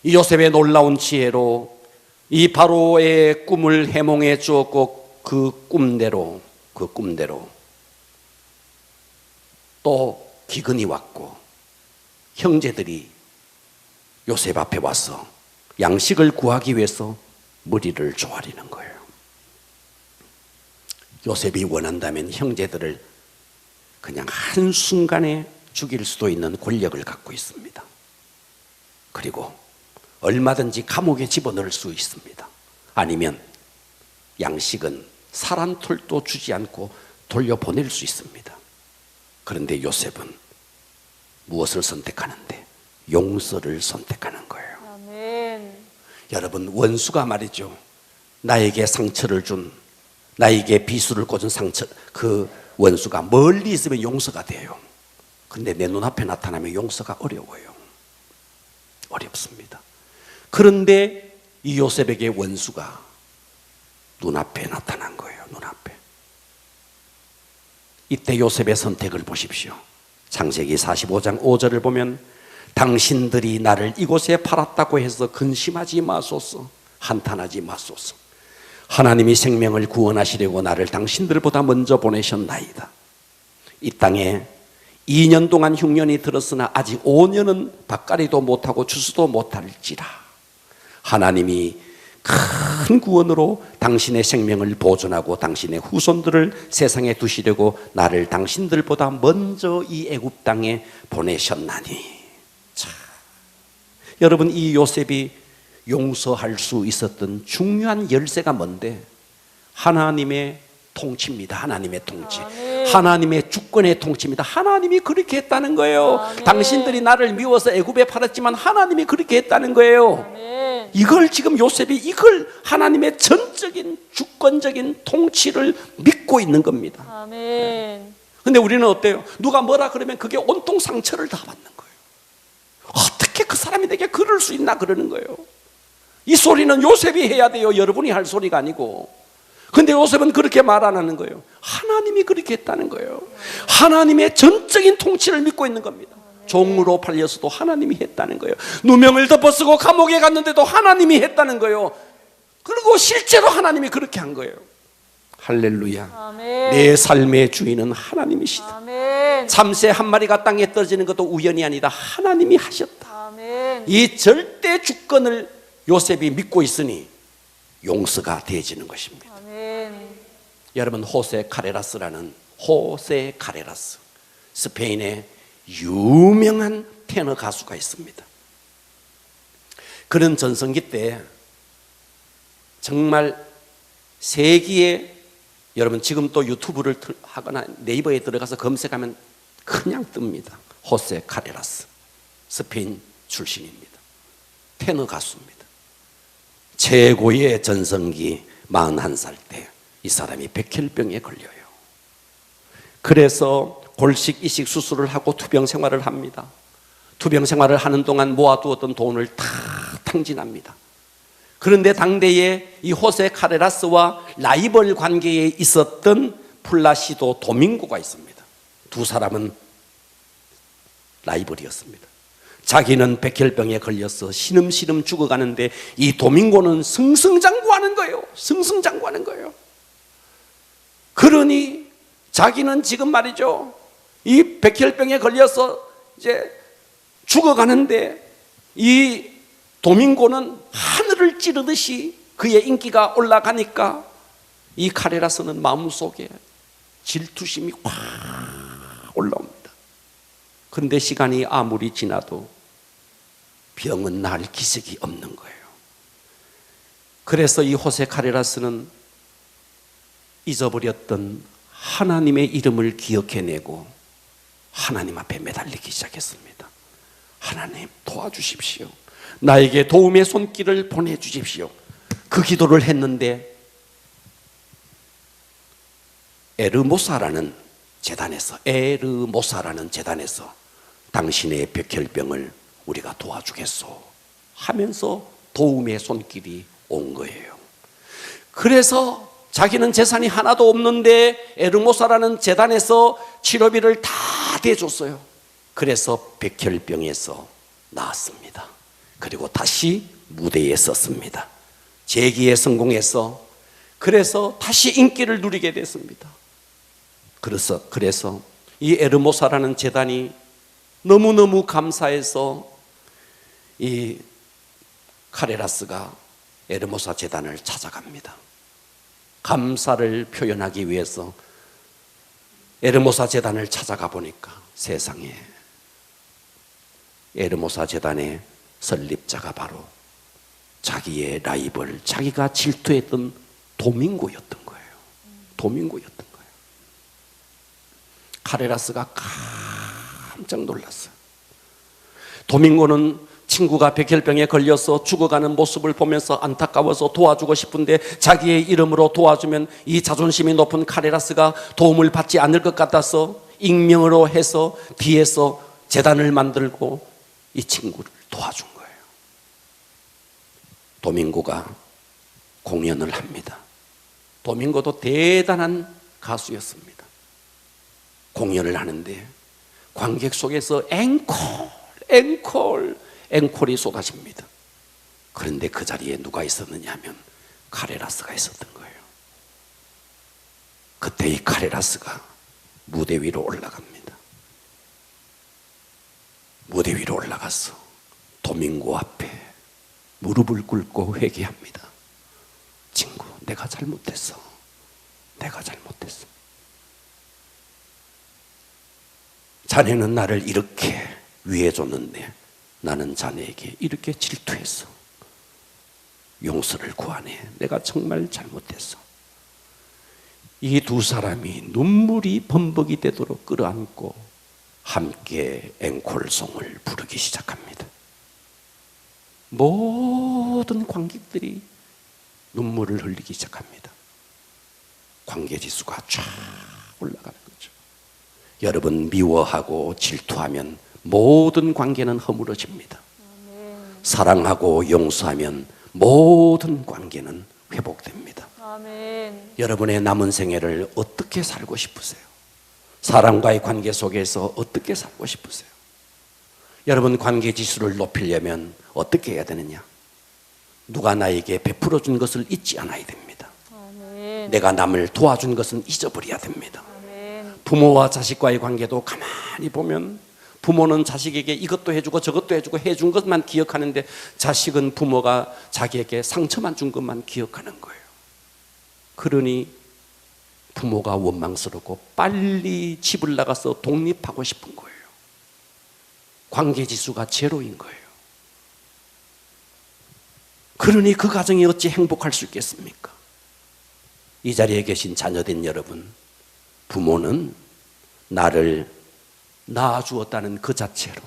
이 요셉의 놀라운 지혜로 이 바로의 꿈을 해몽해 주었고 그 꿈대로 또 기근이 왔고 형제들이 요셉 앞에 와서 양식을 구하기 위해서 머리를 조아리는 거예요. 요셉이 원한다면 형제들을 그냥 한순간에 죽일 수도 있는 권력을 갖고 있습니다. 그리고 얼마든지 감옥에 집어넣을 수 있습니다. 아니면 양식은 살 한 톨도 주지 않고 돌려보낼 수 있습니다. 그런데 요셉은 무엇을 선택하는데? 용서를 선택하는 거예요. 아멘. 여러분, 원수가 말이죠, 나에게 상처를 준, 나에게 비수를 꽂은 그 원수가 멀리 있으면 용서가 돼요. 근데 내 눈앞에 나타나면 용서가 어려워요. 어렵습니다. 그런데 이 요셉에게 원수가 눈앞에 나타난 거예요. 눈앞에. 이때 요셉의 선택을 보십시오. 창세기 45장 5절을 보면 당신들이 나를 이곳에 팔았다고 해서 근심하지 마소서, 한탄하지 마소서. 하나님이 생명을 구원하시려고 나를 당신들보다 먼저 보내셨나이다. 이 땅에 2년 동안 흉년이 들었으나 아직 5년은 밭가리도 못하고 추수도 못할지라 하나님이 큰 구원으로 당신의 생명을 보존하고 당신의 후손들을 세상에 두시려고 나를 당신들보다 먼저 이 애굽 땅에 보내셨나니. 자, 여러분, 이 요셉이 용서할 수 있었던 중요한 열쇠가 뭔데? 하나님의 통치입니다. 하나님의 통치. 아멘. 하나님의 주권의 통치입니다. 하나님이 그렇게 했다는 거예요. 아멘. 당신들이 나를 미워서 애굽에 팔았지만 하나님이 그렇게 했다는 거예요. 아멘. 이걸 지금 요셉이 이걸 하나님의 전적인 주권적인 통치를 믿고 있는 겁니다. 아멘. 근데 우리는 어때요? 누가 뭐라 그러면 그게 온통 상처를 다 받는 거예요. 어떻게 그 사람이 내게 그럴 수 있나 그러는 거예요. 이 소리는 요셉이 해야 돼요. 여러분이 할 소리가 아니고. 근데 요셉은 그렇게 말 안 하는 거예요. 하나님이 그렇게 했다는 거예요. 하나님의 전적인 통치를 믿고 있는 겁니다. 종으로 팔려서도 하나님이 했다는 거예요. 누명을 덮어쓰고 감옥에 갔는데도 하나님이 했다는 거예요. 그리고 실제로 하나님이 그렇게 한 거예요. 할렐루야. 아멘. 내 삶의 주인은 하나님이시다. 아멘. 참새 한 마리가 땅에 떨어지는 것도 우연이 아니다. 하나님이 하셨다. 아멘. 이 절대 주권을 요셉이 믿고 있으니 용서가 되어지는 것입니다. 아멘. 여러분, 호세 카레라스라는 호세 카레라스, 스페인의 유명한 테너 가수가 있습니다. 그런 전성기 때 정말 세기에, 여러분 지금 또 유튜브를 하거나 네이버에 들어가서 검색하면 그냥 뜹니다. 호세 카레라스, 스페인 출신입니다. 테너 가수입니다. 최고의 전성기 41살 때 이 사람이 백혈병에 걸려요. 그래서 골식 이식 수술을 하고 투병 생활을 합니다. 투병 생활을 하는 동안 모아두었던 돈을 다 탕진합니다. 그런데 당대에 이 호세 카레라스와 라이벌 관계에 있었던 플라시도 도밍고가 있습니다. 두 사람은 라이벌이었습니다. 자기는 백혈병에 걸려서 시름시름 죽어가는데 이 도밍고는 승승장구하는 거예요. 승승장구하는 거예요. 그러니 자기는 지금 말이죠, 이 백혈병에 걸려서 이제 죽어가는데 이 도밍고는 하늘을 찌르듯이 그의 인기가 올라가니까 이 카레라스는 마음속에 질투심이 확 올라옵니다. 그런데 시간이 아무리 지나도 병은 나을 기색이 없는 거예요. 그래서 이 호세 카레라스는 잊어버렸던 하나님의 이름을 기억해내고 하나님 앞에 매달리기 시작했습니다. 하나님 도와주십시오. 나에게 도움의 손길을 보내주십시오. 그 기도를 했는데 에르모사라는 재단에서 당신의 백혈병을 우리가 도와주겠소 하면서 도움의 손길이 온 거예요. 그래서 자기는 재산이 하나도 없는데 에르모사라는 재단에서 치료비를 다 대줬어요. 그래서 백혈병에서 나았습니다. 그리고 다시 무대에 섰습니다. 재기에 성공해서 그래서 다시 인기를 누리게 됐습니다. 그래서 이 에르모사라는 재단이 너무너무 감사해서 이 카레라스가 에르모사 재단을 찾아갑니다. 감사를 표현하기 위해서 에르모사 재단을 찾아가 보니까 세상에 에르모사 재단의 설립자가 바로 자기의 라이벌, 자기가 질투했던 도밍고였던 거예요. 도밍고였던 거예요. 카레라스가 깜짝 놀랐어요. 도밍고는 친구가 백혈병에 걸려서 죽어가는 모습을 보면서 안타까워서 도와주고 싶은데 자기의 이름으로 도와주면 이 자존심이 높은 카레라스가 도움을 받지 않을 것 같아서 익명으로 해서 뒤에서 재단을 만들고 이 친구를 도와준 거예요. 도밍고가 공연을 합니다. 도밍고도 대단한 가수였습니다. 공연을 하는데 관객 속에서 앵콜이 쏟아집니다. 그런데 그 자리에 누가 있었느냐 하면 카레라스가 있었던 거예요. 그때 이 카레라스가 무대 위로 올라갑니다. 무대 위로 올라가서 도밍고 앞에 무릎을 꿇고 회개합니다. 친구, 내가 잘못했어. 자네는 나를 이렇게 위해줬는데 나는 자네에게 이렇게 질투했어. 용서를 구하네. 내가 정말 잘못했어. 이 두 사람이 눈물이 범벅이 되도록 끌어안고 함께 앵콜송을 부르기 시작합니다. 모든 관객들이 눈물을 흘리기 시작합니다. 관계지수가 쫙 올라가는 거죠. 여러분, 미워하고 질투하면 모든 관계는 허물어집니다. 사랑하고 용서하면 모든 관계는 회복됩니다. 아멘. 여러분의 남은 생애를 어떻게 살고 싶으세요? 사람과의 관계 속에서 어떻게 살고 싶으세요? 여러분, 관계 지수를 높이려면 어떻게 해야 되느냐? 누가 나에게 베풀어 준 것을 잊지 않아야 됩니다. 아멘. 내가 남을 도와준 것은 잊어버려야 됩니다. 아멘. 부모와 자식과의 관계도 가만히 보면 부모는 자식에게 이것도 해주고 저것도 해주고 해준 것만 기억하는데 자식은 부모가 자기에게 상처만 준 것만 기억하는 거예요. 그러니 부모가 원망스럽고 빨리 집을 나가서 독립하고 싶은 거예요. 관계지수가 제로인 거예요. 그러니 그 가정이 어찌 행복할 수 있겠습니까? 이 자리에 계신 자녀된 여러분, 부모는 나를 낳아주었다는 그 자체로,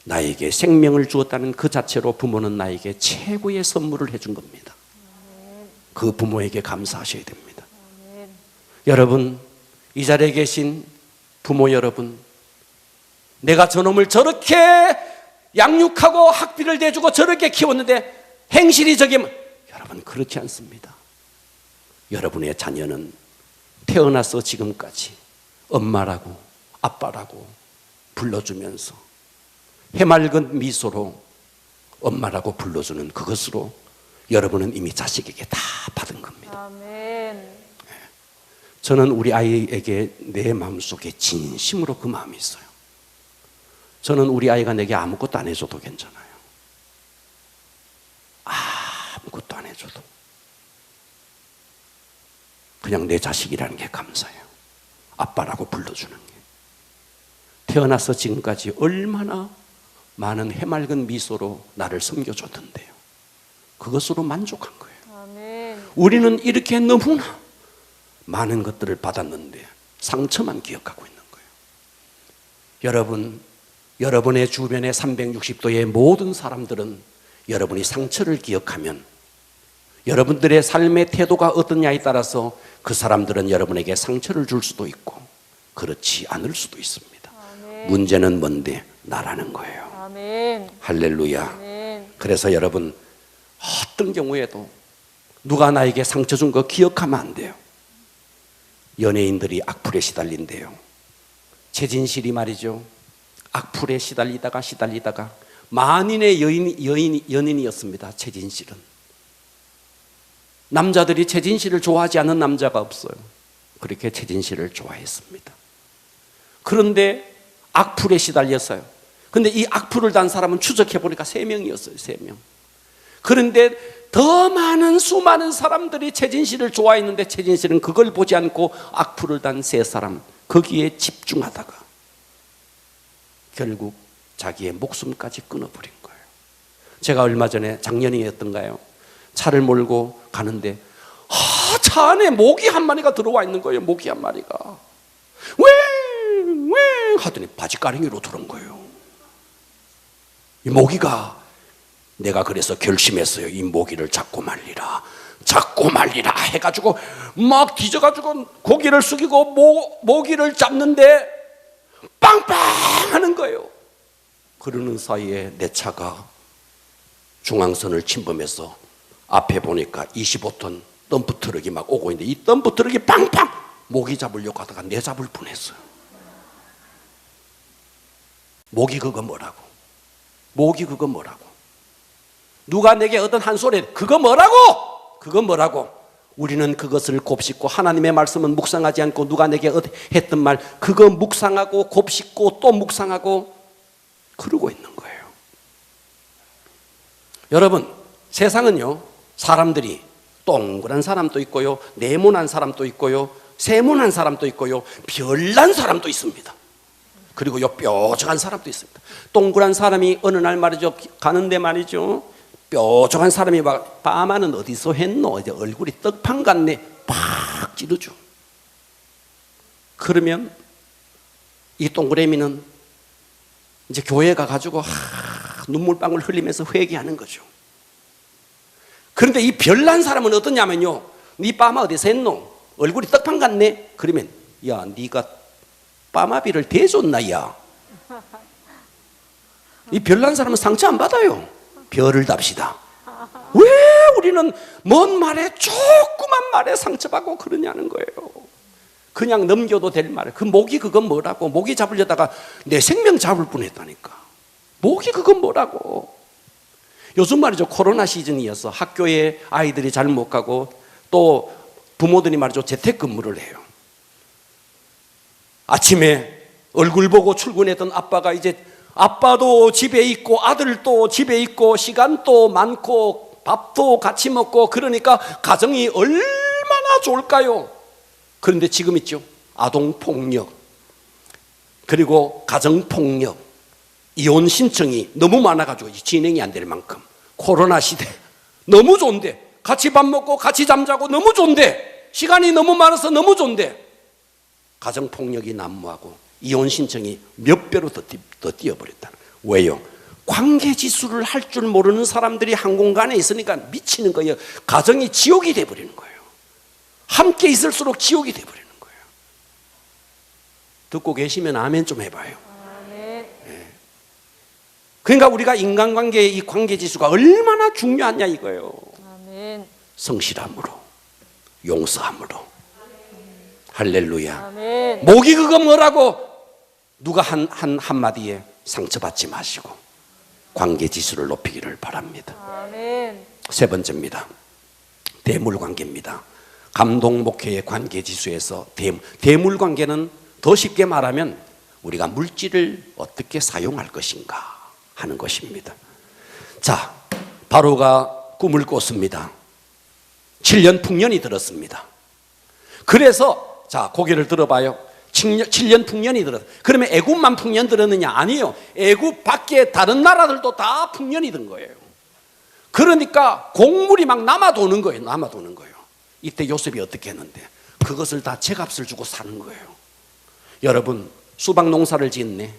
나에게 생명을 주었다는 그 자체로 부모는 나에게 최고의 선물을 해준 겁니다. 그 부모에게 감사하셔야 됩니다. 여러분, 이 자리에 계신 부모 여러분, 내가 저놈을 저렇게 양육하고 학비를 대주고 저렇게 키웠는데 행실이 여러분, 그렇지 않습니다. 여러분의 자녀는 태어나서 지금까지 엄마라고 아빠라고 불러주면서 해맑은 미소로 엄마라고 불러주는 그것으로 여러분은 이미 자식에게 다 받은 겁니다. 아멘. 저는 우리 아이에게 내 마음속에 진심으로 그 마음이 있어요. 저는 우리 아이가 내게 아무것도 안 해줘도 괜찮아요. 아무것도 안 해줘도 그냥 내 자식이라는 게 감사해요. 아빠라고 불러주는 게. 태어나서 지금까지 얼마나 많은 해맑은 미소로 나를 섬겨줬는데요. 그것으로 만족한 거예요. 아멘. 우리는 이렇게 너무나 많은 것들을 받았는데 상처만 기억하고 있는 거예요. 여러분, 여러분의 주변의 360도의 모든 사람들은 여러분이 상처를 기억하면 여러분들의 삶의 태도가 어떠냐에 따라서 그 사람들은 여러분에게 상처를 줄 수도 있고 그렇지 않을 수도 있습니다. 아멘. 문제는 뭔데? 나라는 거예요. 아멘. 할렐루야. 아멘. 그래서 여러분, 어떤 경우에도 누가 나에게 상처 준 거 기억하면 안 돼요. 연예인들이 악플에 시달린대요. 최진실이 말이죠, 악플에 시달리다가 만인의 연인이었습니다. 최진실은. 남자들이 최진실을 좋아하지 않는 남자가 없어요. 그렇게 최진실을 좋아했습니다. 그런데 악플에 시달렸어요. 그런데 이 악플을 단 사람은 추적해 보니까 3명이었어요. 3명. 그런데 더 많은 수많은 사람들이 최진실을 좋아했는데 최진실은 그걸 보지 않고 악플을 단 3사람, 거기에 집중하다가 결국 자기의 목숨까지 끊어버린 거예요. 제가 얼마 전에 작년이었던가요? 차를 몰고 가는데 차 안에 모기 한 마리가 들어와 있는 거예요. 모기 한 마리가 왜 하더니 바지가랑이로 들어온 거예요. 이 모기가, 내가 그래서 결심했어요. 이 모기를 잡고 말리라 해가지고 막 뒤져가지고 고개를 숙이고 모기를 잡는데 빵빵 하는 거예요. 그러는 사이에 내 차가 중앙선을 침범해서 앞에 보니까 25톤 덤프트럭이 막 오고 있는데 이 덤프트럭이 빵빵 모기 잡으려고 하다가 내 잡을 뻔했어요. 모기 그거 뭐라고? 누가 내게 어떤 한 소리, 그거 뭐라고? 우리는 그것을 곱씹고 하나님의 말씀은 묵상하지 않고 누가 내게 했던 말 그거 묵상하고 곱씹고 또 묵상하고 그러고 있는 거예요. 여러분, 세상은요, 사람들이 동그란 사람도 있고요, 네모난 사람도 있고요, 세모난 사람도 있고요, 별난 사람도 있습니다. 그리고 요 뾰족한 사람도 있습니다. 동그란 사람이 어느 날 말이죠, 가는데 말이죠, 뾰족한 사람이 막 빠마는 어디서 했노? 이제 얼굴이 떡판 같네. 팍 찌르죠. 그러면 이 동그라미는 이제 교회에 가가지고 눈물방울 흘리면서 회개하는 거죠. 그런데 이 별난 사람은 어떠냐면요, 네 빠마 어디서 했노? 얼굴이 떡판 같네. 그러면 야, 네가 빠마비를 대줬나 야. 이 별난 사람은 상처 안 받아요. 별을 답시다. 왜 우리는 먼 말에 조그만 말에 상처받고 그러냐는 거예요. 그냥 넘겨도 될 말. 그 모기 그건 뭐라고? 모기 잡으려다가 내 생명 잡을 뻔했다니까. 모기 그건 뭐라고? 요즘 말이죠, 코로나 시즌이어서 학교에 아이들이 잘 못 가고 또 부모들이 말이죠, 재택근무를 해요. 아침에 얼굴 보고 출근했던 아빠가 이제 아빠도 집에 있고 아들도 집에 있고 시간도 많고 밥도 같이 먹고 그러니까 가정이 얼마나 좋을까요? 그런데 지금 있죠, 아동폭력 그리고 가정폭력, 이혼 신청이 너무 많아가지고 진행이 안 될 만큼 코로나 시대 너무 좋은데 같이 밥 먹고 같이 잠자고 너무 좋은데 시간이 너무 많아서 너무 좋은데 가정폭력이 난무하고 이혼 신청이 몇 배로 더 뛰어버렸다. 왜요? 관계지수를 할 줄 모르는 사람들이 한 공간에 있으니까 미치는 거예요. 가정이 지옥이 돼버리는 거예요. 함께 있을수록 지옥이 돼버리는 거예요. 듣고 계시면 아멘 좀 해봐요. 아멘. 그러니까 우리가 인간관계의 이 관계지수가 얼마나 중요하냐 이거예요. 아멘. 성실함으로, 용서함으로. 할렐루야. 아멘. 목이 그거 뭐라고 누가 한마디에 상처받지 마시고 관계지수를 높이기를 바랍니다. 아멘. 세 번째입니다. 대물관계입니다. 감동목회의 관계지수에서 대물관계는 더 쉽게 말하면 우리가 물질을 어떻게 사용할 것인가 하는 것입니다. 자, 바로가 꿈을 꿨습니다. 7년 풍년이 들었습니다. 그래서 자, 고개를 들어봐요. 7년 풍년이 들었어. 그러면 애굽만 풍년 들었느냐? 아니에요. 애굽 밖에 다른 나라들도 다 풍년이 든 거예요. 그러니까 곡물이 막 남아도는 거예요. 남아도는 거예요. 이때 요셉이 어떻게 했는데 그것을 다 제값을 주고 사는 거예요. 여러분, 수박 농사를 지었네,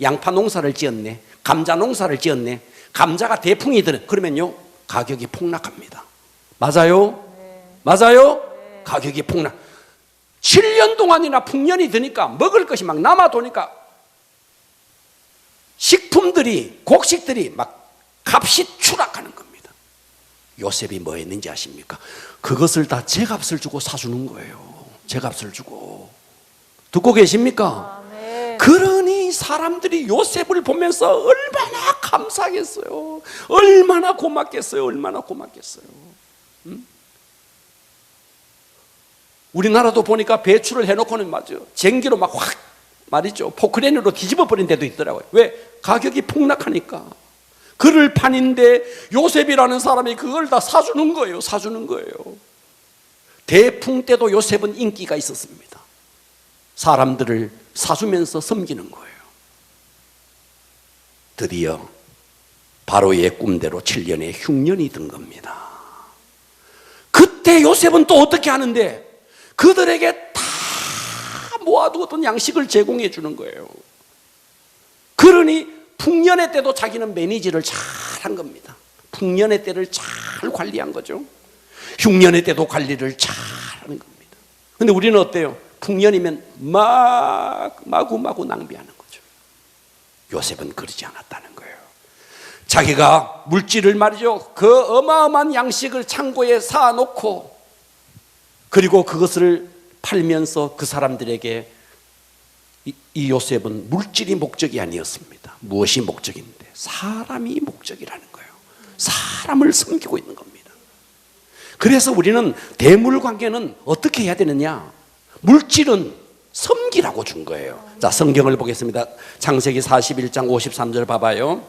양파 농사를 지었네, 감자 농사를 지었네, 감자가 대풍이 들어 그러면요 가격이 폭락합니다. 맞아요? 맞아요? 가격이 폭락. 7년 동안이나 풍년이 드니까 먹을 것이 막 남아도니까 식품들이, 곡식들이 막 값이 추락하는 겁니다. 요셉이 뭐 했는지 아십니까? 그것을 다 제값을 주고 사주는 거예요. 제값을 주고. 듣고 계십니까? 아멘. 그러니 사람들이 요셉을 보면서 얼마나 감사하겠어요. 얼마나 고맙겠어요. 얼마나 고맙겠어요. 우리나라도 보니까 배추를 해놓고는 맞아요, 쟁기로 막 확 말이죠, 포크레인으로 뒤집어 버린 데도 있더라고요. 왜? 가격이 폭락하니까. 그를 판인데 요셉이라는 사람이 그걸 다 사주는 거예요. 사주는 거예요. 대풍 때도 요셉은 인기가 있었습니다. 사람들을 사주면서 섬기는 거예요. 드디어 바로의 꿈대로 7년의 흉년이 든 겁니다. 그때 요셉은 또 어떻게 하는데 그들에게 다 모아두었던 양식을 제공해 주는 거예요. 그러니 풍년의 때도 자기는 매니지를 잘 한 겁니다. 풍년의 때를 잘 관리한 거죠. 흉년의 때도 관리를 잘 하는 겁니다. 근데 우리는 어때요? 풍년이면 마구 낭비하는 거죠. 요셉은 그러지 않았다는 거예요. 자기가 물질을 말이죠, 그 어마어마한 양식을 창고에 쌓아놓고 그리고 그것을 팔면서 그 사람들에게 이 요셉은 물질이 목적이 아니었습니다. 무엇이 목적인데? 사람이 목적이라는 거예요. 사람을 섬기고 있는 겁니다. 그래서 우리는 대물관계는 어떻게 해야 되느냐? 물질은 섬기라고 준 거예요. 자, 성경을 보겠습니다. 창세기 41장 53절 봐봐요.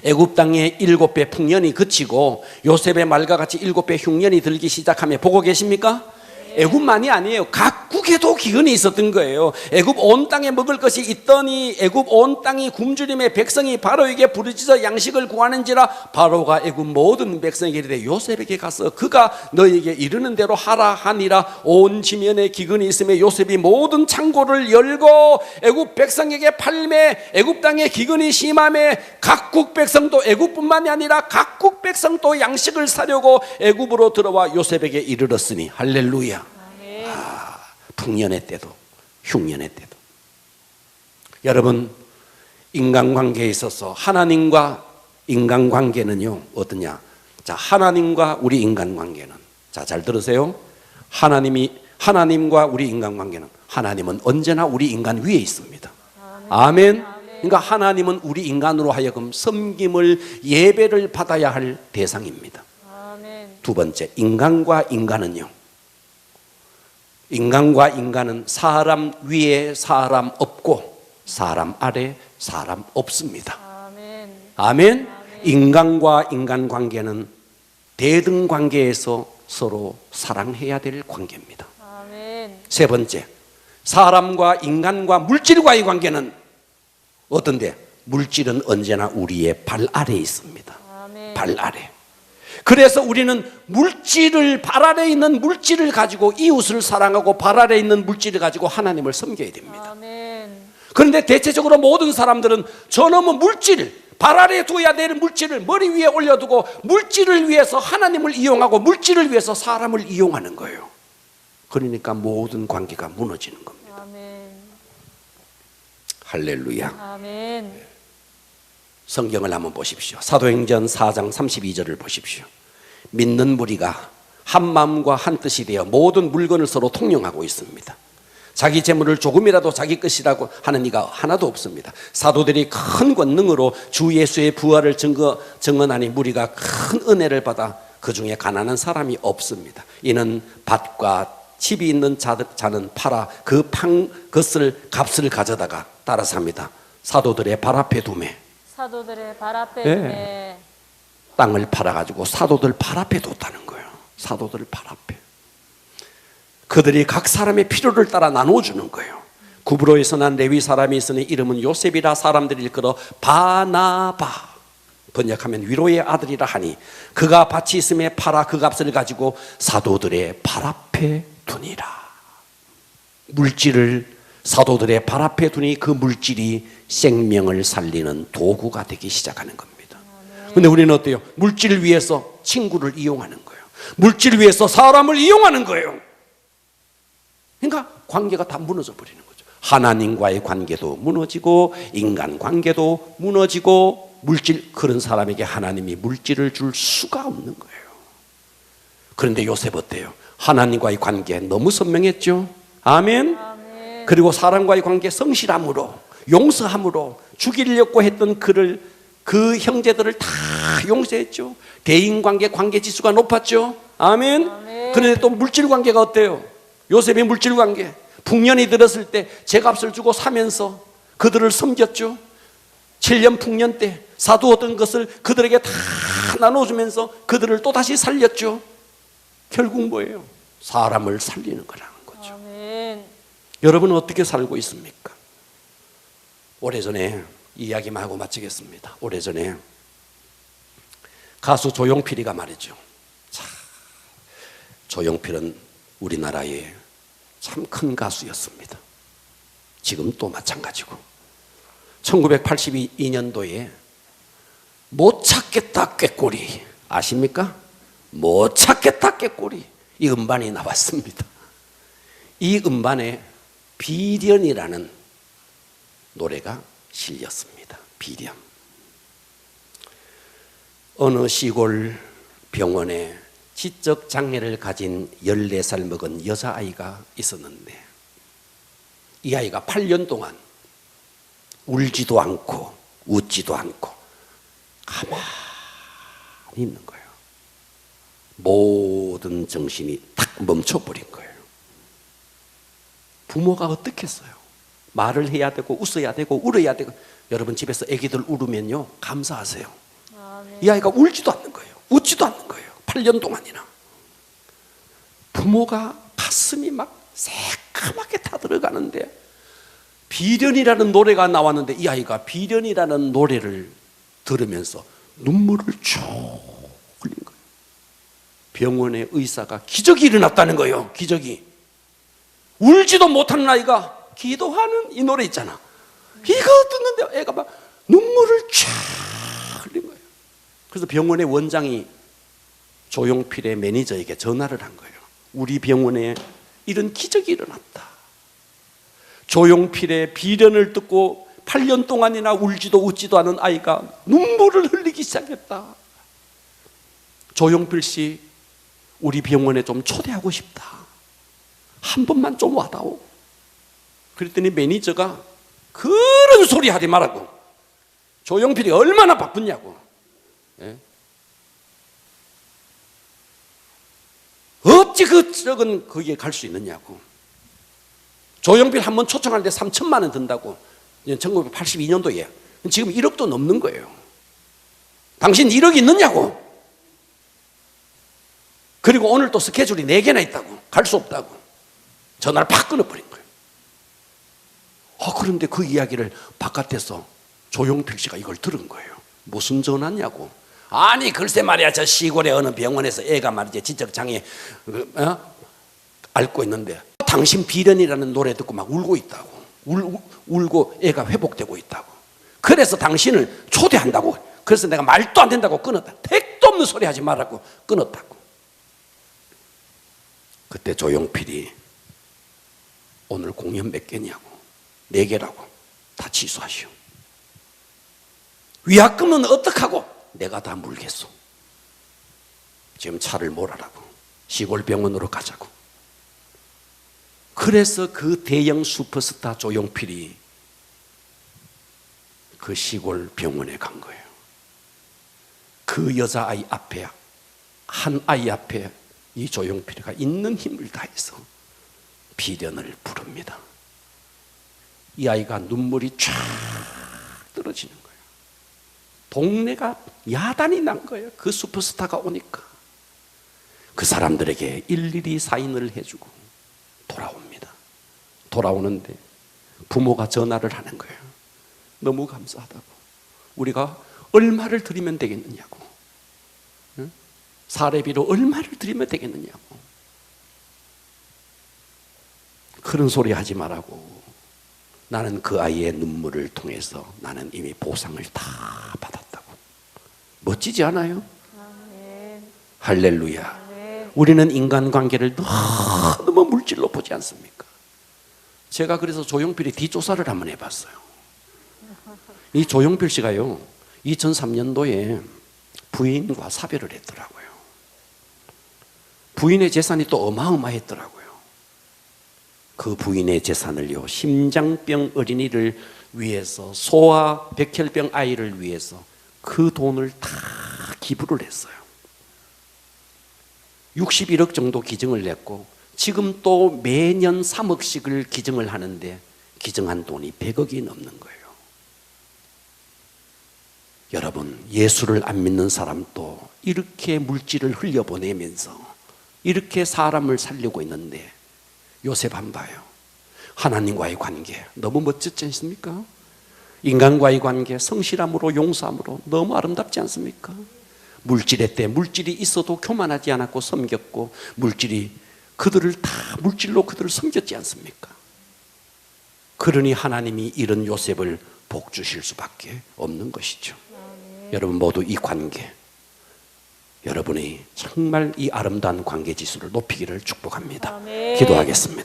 애굽 땅에 7배 풍년이 그치고 요셉의 말과 같이 7배 흉년이 들기 시작하며 보고 계십니까? 애굽만이 아니에요. 각국에도 기근이 있었던 거예요. 애굽 온 땅에 먹을 것이 있더니 애굽 온 땅이 굶주림에 백성이 바로에게 부르짖어 양식을 구하는지라 바로가 애굽 모든 백성에게 이르되 요셉에게 가서 그가 너에게 이르는 대로 하라 하니라. 온 지면에 기근이 있으며 요셉이 모든 창고를 열고 애굽 백성에게 팔매 애굽 땅에 기근이 심하매 각국 백성도 애굽뿐만이 아니라 각국 백성도 양식을 사려고 애굽으로 들어와 요셉에게 이르렀으니 할렐루야. 풍년의 때도 흉년의 때도. 여러분, 인간관계에 있어서 하나님과 인간관계는요 어떠냐? 자, 하나님과 우리 인간관계는, 자, 잘 들으세요. 하나님과 우리 인간관계는, 하나님은 언제나 우리 인간 위에 있습니다. 아멘. 그러니까 하나님은 우리 인간으로 하여금 섬김을 예배를 받아야 할 대상입니다. 아멘. 두 번째, 인간과 인간은요. 인간과 인간은 사람 위에 사람 없고 사람 아래 사람 없습니다. 아멘. 아멘. 인간과 인간 관계는 대등 관계에서 서로 사랑해야 될 관계입니다. 아멘. 세 번째, 사람과 인간과 물질과의 관계는 어떤데? 물질은 언제나 우리의 발 아래에 있습니다. 아멘. 발 아래. 그래서 우리는 물질을, 발 아래에 있는 물질을 가지고 이웃을 사랑하고 발 아래에 있는 물질을 가지고 하나님을 섬겨야 됩니다. 아멘. 그런데 대체적으로 모든 사람들은 저놈은 물질, 발 아래에 둬야 되는 물질을 머리 위에 올려두고 물질을 위해서 하나님을 이용하고 물질을 위해서 사람을 이용하는 거예요. 그러니까 모든 관계가 무너지는 겁니다. 아멘. 할렐루야. 아멘. 성경을 한번 보십시오. 사도행전 4장 32절을 보십시오. 믿는 무리가 한 마음과 한 뜻이 되어 모든 물건을 서로 통용하고 있습니다. 자기 재물을 조금이라도 자기 것이라고 하는 이가 하나도 없습니다. 사도들이 큰 권능으로 주 예수의 부활을 증언하니 무리가 큰 은혜를 받아 그 중에 가난한 사람이 없습니다. 이는 밭과 집이 있는 자는 팔아 그 판 것을 값을 가져다가 따라 삽니다. 사도들의 발 앞에 두매. 사도들의 발 앞에 예. 두매. 땅을 팔아가지고 사도들 발 앞에 뒀다는 거예요. 사도들 발 앞에. 그들이 각 사람의 필요를 따라 나눠주는 거예요. 구브로에서 난 레위 사람이 있으니 이름은 요셉이라 사람들이 일컬어 바나바, 번역하면 위로의 아들이라 하니 그가 밭이 있음에 팔아 그 값을 가지고 사도들의 발 앞에 두니라. 물질을 사도들의 발 앞에 두니 그 물질이 생명을 살리는 도구가 되기 시작하는 겁니다. 그런데 우리는 어때요? 물질을 위해서 친구를 이용하는 거예요. 물질을 위해서 사람을 이용하는 거예요. 그러니까 관계가 다 무너져 버리는 거죠. 하나님과의 관계도 무너지고 인간 관계도 무너지고 물질, 그런 사람에게 하나님이 물질을 줄 수가 없는 거예요. 그런데 요셉 어때요? 하나님과의 관계 너무 선명했죠. 아멘. 아멘. 그리고 사람과의 관계 성실함으로 용서함으로 죽이려고 했던 그를, 그 형제들을 다 용서했죠. 대인관계 관계지수가 높았죠. 아멘. 아멘. 그런데 또 물질 관계가 어때요? 요셉의 물질 관계, 풍년이 들었을 때 제값을 주고 사면서 그들을 섬겼죠. 7년 풍년 때 사두었던 것을 그들에게 다 나눠주면서 그들을 또다시 살렸죠. 결국 뭐예요? 사람을 살리는 거라는 거죠. 아멘. 여러분은 어떻게 살고 있습니까? 오래전에 이야기만 하고 마치겠습니다. 오래전에 가수 조용필이가 말이죠. 자, 조용필은 우리나라의 참 큰 가수였습니다. 지금 또 마찬가지고 1982년도에 못 찾겠다 꾀꼬리 아십니까? 못 찾겠다 꾀꼬리 이 음반이 나왔습니다. 이 음반에 비련이라는 노래가 실렸습니다. 비련. 어느 시골 병원에 지적 장애를 가진 14살 먹은 여자아이가 있었는데 이 아이가 8년 동안 울지도 않고 웃지도 않고 가만히 있는 거예요. 모든 정신이 딱 멈춰버린 거예요. 부모가 어떻겠어요? 말을 해야 되고 웃어야 되고 울어야 되고. 여러분 집에서 애기들 울으면요 감사하세요. 아멘. 이 아이가 울지도 않는 거예요. 웃지도 않는 거예요. 8년 동안이나. 부모가 가슴이 막 새까맣게 타들어가는데 비련이라는 노래가 나왔는데 이 아이가 비련이라는 노래를 들으면서 눈물을 쭉 흘린 거예요. 병원의 의사가 기적이 일어났다는 거예요. 기적이. 울지도 못하는 아이가 기도하는 이 노래 있잖아. 이거 듣는데 애가 막 눈물을 쫙 흘린 거예요. 그래서 병원의 원장이 조용필의 매니저에게 전화를 한 거예요. 우리 병원에 이런 기적이 일어났다. 조용필의 비련을 듣고 8년 동안이나 울지도 웃지도 않은 아이가 눈물을 흘리기 시작했다. 조용필 씨, 우리 병원에 좀 초대하고 싶다. 한 번만 좀 와다오. 그랬더니 매니저가 그런 소리 하지 말라고. 조용필이 얼마나 바쁘냐고. 예? 어찌 그 적은 거기에 갈 수 있느냐고. 조용필 한 번 초청하는데 3천만 원 든다고. 1982년도에. 지금 1억도 넘는 거예요. 당신 1억 있느냐고. 그리고 오늘 또 스케줄이 4개나 있다고. 갈 수 없다고. 전화를 팍 끊어버린 거예요. 그런데 그 이야기를 바깥에서 조용필 씨가 이걸 들은 거예요. 무슨 전화냐고. 아니 글쎄 말이야, 저 시골의 어느 병원에서 애가 말이지 지적장애 앓고 있는데 당신 비련이라는 노래 듣고 막 울고 있다고. 울고 애가 회복되고 있다고. 그래서 당신을 초대한다고. 그래서 내가 말도 안 된다고 끊었다. 택도 없는 소리 하지 말라고 끊었다고. 그때 조용필이 오늘 공연 몇 개냐고. 4개라고. 다 취소하시오. 위약금은 어떡하고? 내가 다 물겠소. 지금 차를 몰아라고. 시골 병원으로 가자고. 그래서 그 대형 슈퍼스타 조용필이 그 시골 병원에 간 거예요. 그 여자아이 앞에, 한 아이 앞에 이 조용필이가 있는 힘을 다해서 비련을 부릅니다. 이 아이가 눈물이 쫙 떨어지는 거예요. 동네가 야단이 난 거예요. 그 슈퍼스타가 오니까. 그 사람들에게 일일이 사인을 해주고 돌아옵니다. 돌아오는데 부모가 전화를 하는 거예요. 너무 감사하다고. 우리가 얼마를 드리면 되겠느냐고. 응? 사례비로 얼마를 드리면 되겠느냐고. 그런 소리 하지 말라고. 나는 그 아이의 눈물을 통해서 나는 이미 보상을 다 받았다고. 멋지지 않아요? 아멘. 할렐루야. 아멘. 우리는 인간관계를 너무 물질로 보지 않습니까? 제가 그래서 조용필이 뒷조사를 한번 해봤어요. 이 조용필 씨가요 2003년도에 부인과 사별을 했더라고요. 부인의 재산이 또 어마어마했더라고요. 그 부인의 재산을요 심장병 어린이를 위해서, 소아 백혈병 아이를 위해서 그 돈을 다 기부를 했어요. 61억 정도 기증을 냈고 지금 또 매년 3억씩을 기증을 하는데 기증한 돈이 100억이 넘는 거예요. 여러분, 예수를 안 믿는 사람도 이렇게 물질을 흘려보내면서 이렇게 사람을 살리고 있는데 요셉 한 봐요. 하나님과의 관계 너무 멋지지 않습니까? 인간과의 관계 성실함으로 용서함으로 너무 아름답지 않습니까? 물질의 때 물질이 있어도 교만하지 않았고 섬겼고 물질이 그들을 다 물질로 그들을 섬겼지 않습니까? 그러니 하나님이 이런 요셉을 복 주실 수밖에 없는 것이죠. 여러분 모두 이 관계, 여러분이 정말 이 아름다운 관계 지수를 높이기를 축복합니다. 아멘. 기도하겠습니다.